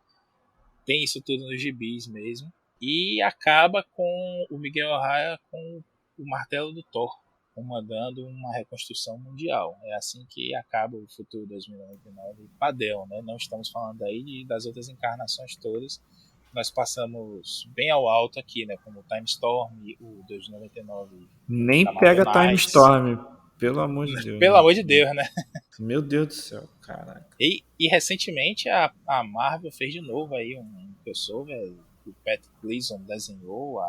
Tem isso tudo nos gibis mesmo. E acaba com o Miguel O'Hara com o martelo do Thor, comandando uma reconstrução mundial. É assim que acaba o futuro 2099 padrão, né? Não estamos falando aí das outras encarnações todas. Nós passamos bem ao alto aqui, né? Como o Time Storm, o 2099. Nem da pega Marvel Time Knights. Storm, pelo amor de Deus. Pelo amor de Deus, né? Meu Deus do céu, caraca. E recentemente a Marvel fez de novo aí um crossover. O Pat Gleason desenhou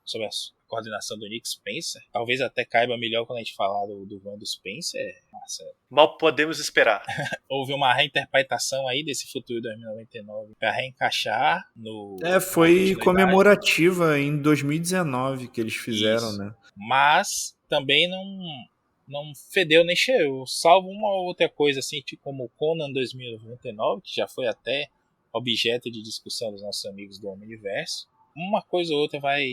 sobre a coordenação do Nick Spencer. Talvez até caiba melhor quando a gente falar do Wanda Spencer, Marcelo. Mal podemos esperar. Houve uma reinterpretação aí desse futuro 2099 para reencaixar no... Foi comemorativa em 2019 que eles fizeram, isso, né? Mas também não fedeu nem cheirou, salvo uma outra coisa assim, tipo como o Conan 2099, que já foi até objeto de discussão dos nossos amigos do Omniverse. Uma coisa ou outra vai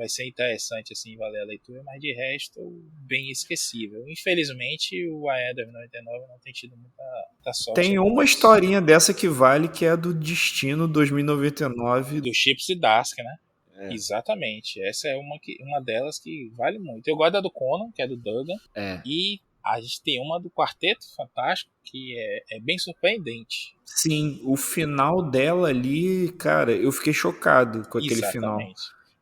ser interessante assim, valer a leitura, mas de resto bem esquecível. Infelizmente o AE 2099 não tem tido muita sorte. Tem uma historinha dessa que vale, que é a do Destino 2099 do Chips e Dask, né? Exatamente, essa é uma delas que vale muito. Eu gosto da do Conan, que é do Duggan, e a gente tem uma do Quarteto Fantástico que é bem surpreendente. Sim, o final dela ali, cara, eu fiquei chocado com aquele final.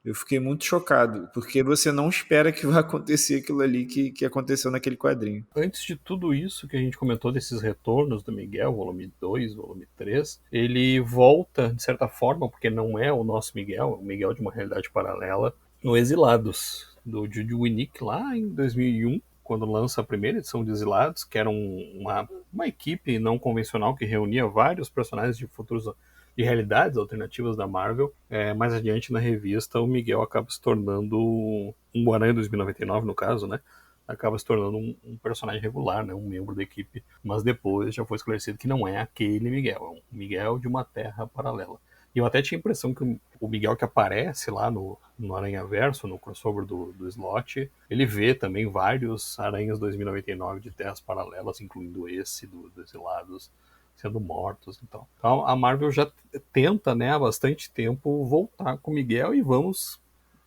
Eu fiquei muito chocado, porque você não espera que vai acontecer aquilo ali que aconteceu naquele quadrinho. Antes de tudo isso que a gente comentou desses retornos do Miguel, volume 2, volume 3, ele volta, de certa forma, porque não é o nosso Miguel, é o Miguel de uma realidade paralela, no Exilados, do Judy Winnick, lá em 2001, quando lança a primeira edição de Exilados, que era uma equipe não convencional que reunia vários personagens de futuros de realidades alternativas da Marvel. Mais adiante na revista, o Miguel acaba se tornando um Aranha 2099, no caso, né? Acaba se tornando um personagem regular, né? Um membro da equipe. Mas depois já foi esclarecido que não é aquele Miguel, é um Miguel de uma terra paralela. E eu até tinha a impressão que o Miguel que aparece lá no Aranhaverso, no crossover do Slott, ele vê também vários Aranhas 2099 de terras paralelas, incluindo esse dos Exilados, sendo mortos. Então a Marvel já tenta, né, há bastante tempo voltar com o Miguel, e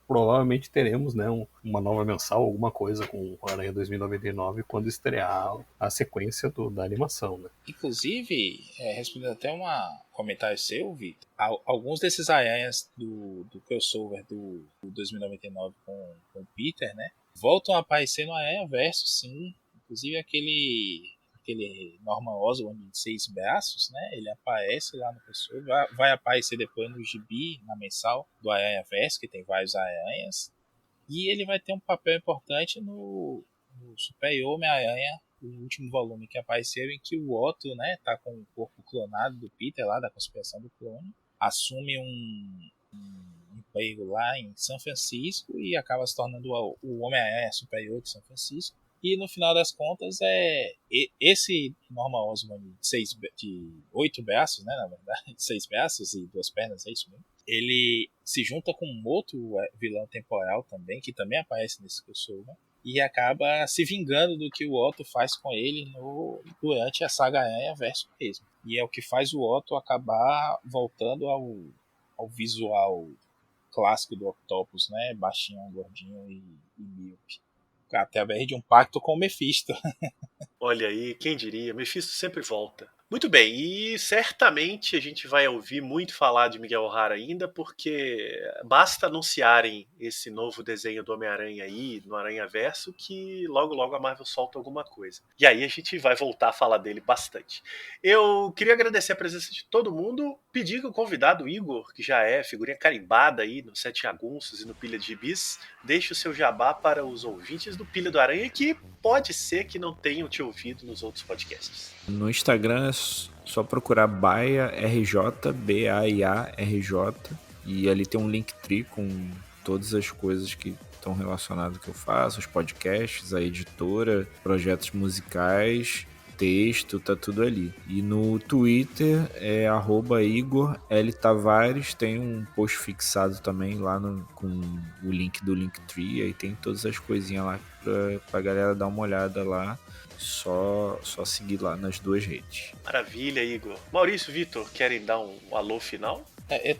provavelmente teremos, né, uma nova mensal, alguma coisa com o Aranha 2099 quando estrear a sequência da animação, né? Inclusive, respondendo até um comentário seu, Vitor, alguns desses aranhas do crossover do 2099 com o Peter, né, voltam a aparecer no Aranhaverso, sim. Inclusive aquele Norman Osborn de 6 braços, né? Ele aparece lá no crossover, vai aparecer depois no gibi, na mensal do Aranhaverso, que tem vários aranhas, e ele vai ter um papel importante no Super Homem-Aranha, o último volume que apareceu, em que o Otto, né, tá com o corpo clonado do Peter lá, da conspiração do clone, assume um emprego lá em São Francisco e acaba se tornando o Homem-Aranha superior de São Francisco. E no final das contas, esse Norman Osborn de 8 braços, né, na verdade, 6 braços e 2 pernas, é isso mesmo. Ele se junta com um outro vilão temporal também, que também aparece nesse crossover, e acaba se vingando do que o Otto faz com ele durante a saga Aranha Verso mesmo. E é o que faz o Otto acabar voltando ao visual clássico do Octopus, né, baixinho, gordinho e míope. Através de um pacto com o Mephisto. Olha aí, quem diria, Mephisto sempre volta. Muito bem, e certamente a gente vai ouvir muito falar de Miguel O'Hara ainda, porque basta anunciarem esse novo desenho do Homem-Aranha aí, no Aranhaverso, que logo logo a Marvel solta alguma coisa. E aí a gente vai voltar a falar dele bastante. Eu queria agradecer a presença de todo mundo, pedir que o convidado Igor, que já é figurinha carimbada aí no Sete Jagunços e no Pilha de Gibis, deixe o seu jabá para os ouvintes do Pilha do Aranha, que pode ser que não tenham te ouvido nos outros podcasts. No Instagram é só procurar Baia RJ, BAIA-RJ, e ali tem um Linktree com todas as coisas que estão relacionadas ao que eu faço, os podcasts, a editora, projetos musicais, texto, tá tudo ali. E no Twitter é @IgorLTavares, tem um post fixado também lá com o link do Linktree, aí tem todas as coisinhas lá pra galera dar uma olhada lá. Só seguir lá nas 2 redes. Maravilha, Igor. Maurício, Vitor, querem dar um alô final?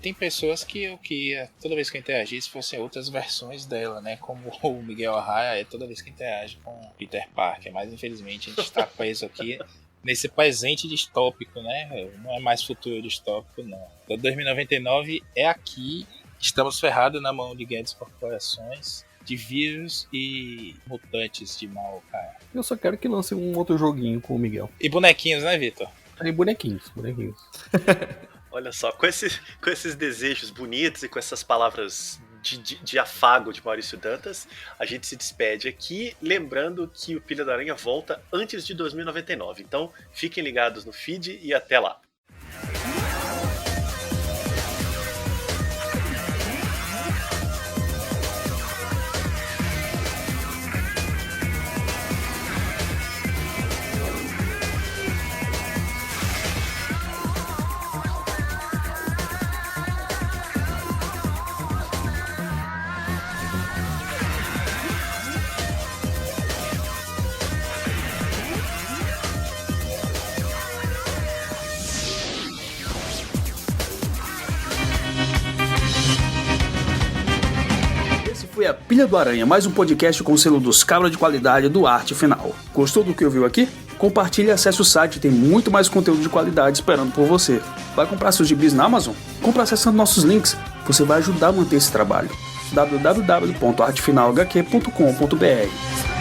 Tem pessoas que eu queria, toda vez que eu interagisse, fossem outras versões dela, né? Como o Miguel O'Hara toda vez que interage com Peter Parker. Mas infelizmente a gente está preso aqui nesse presente distópico, né? Não é mais futuro distópico, não. Então 2099 é aqui. Estamos ferrados na mão de grandes corporações, de vírus e mutantes de mal, cara. Eu só quero que lance um outro joguinho com o Miguel. E bonequinhos, né, Vitor? Aí bonequinhos. Olha só, com esses desejos bonitos e com essas palavras de afago de Maurício Dantas, a gente se despede aqui, lembrando que o Pilha da Aranha volta antes de 2099. Então, fiquem ligados no feed e até lá. Foi a Pilha do Aranha, mais um podcast com o selo dos cabras de qualidade do Arte Final. Gostou do que ouviu aqui? Compartilhe e acesse o site, tem muito mais conteúdo de qualidade esperando por você. Vai comprar seus gibis na Amazon? Compre acessando nossos links, você vai ajudar a manter esse trabalho. www.artefinalhq.com.br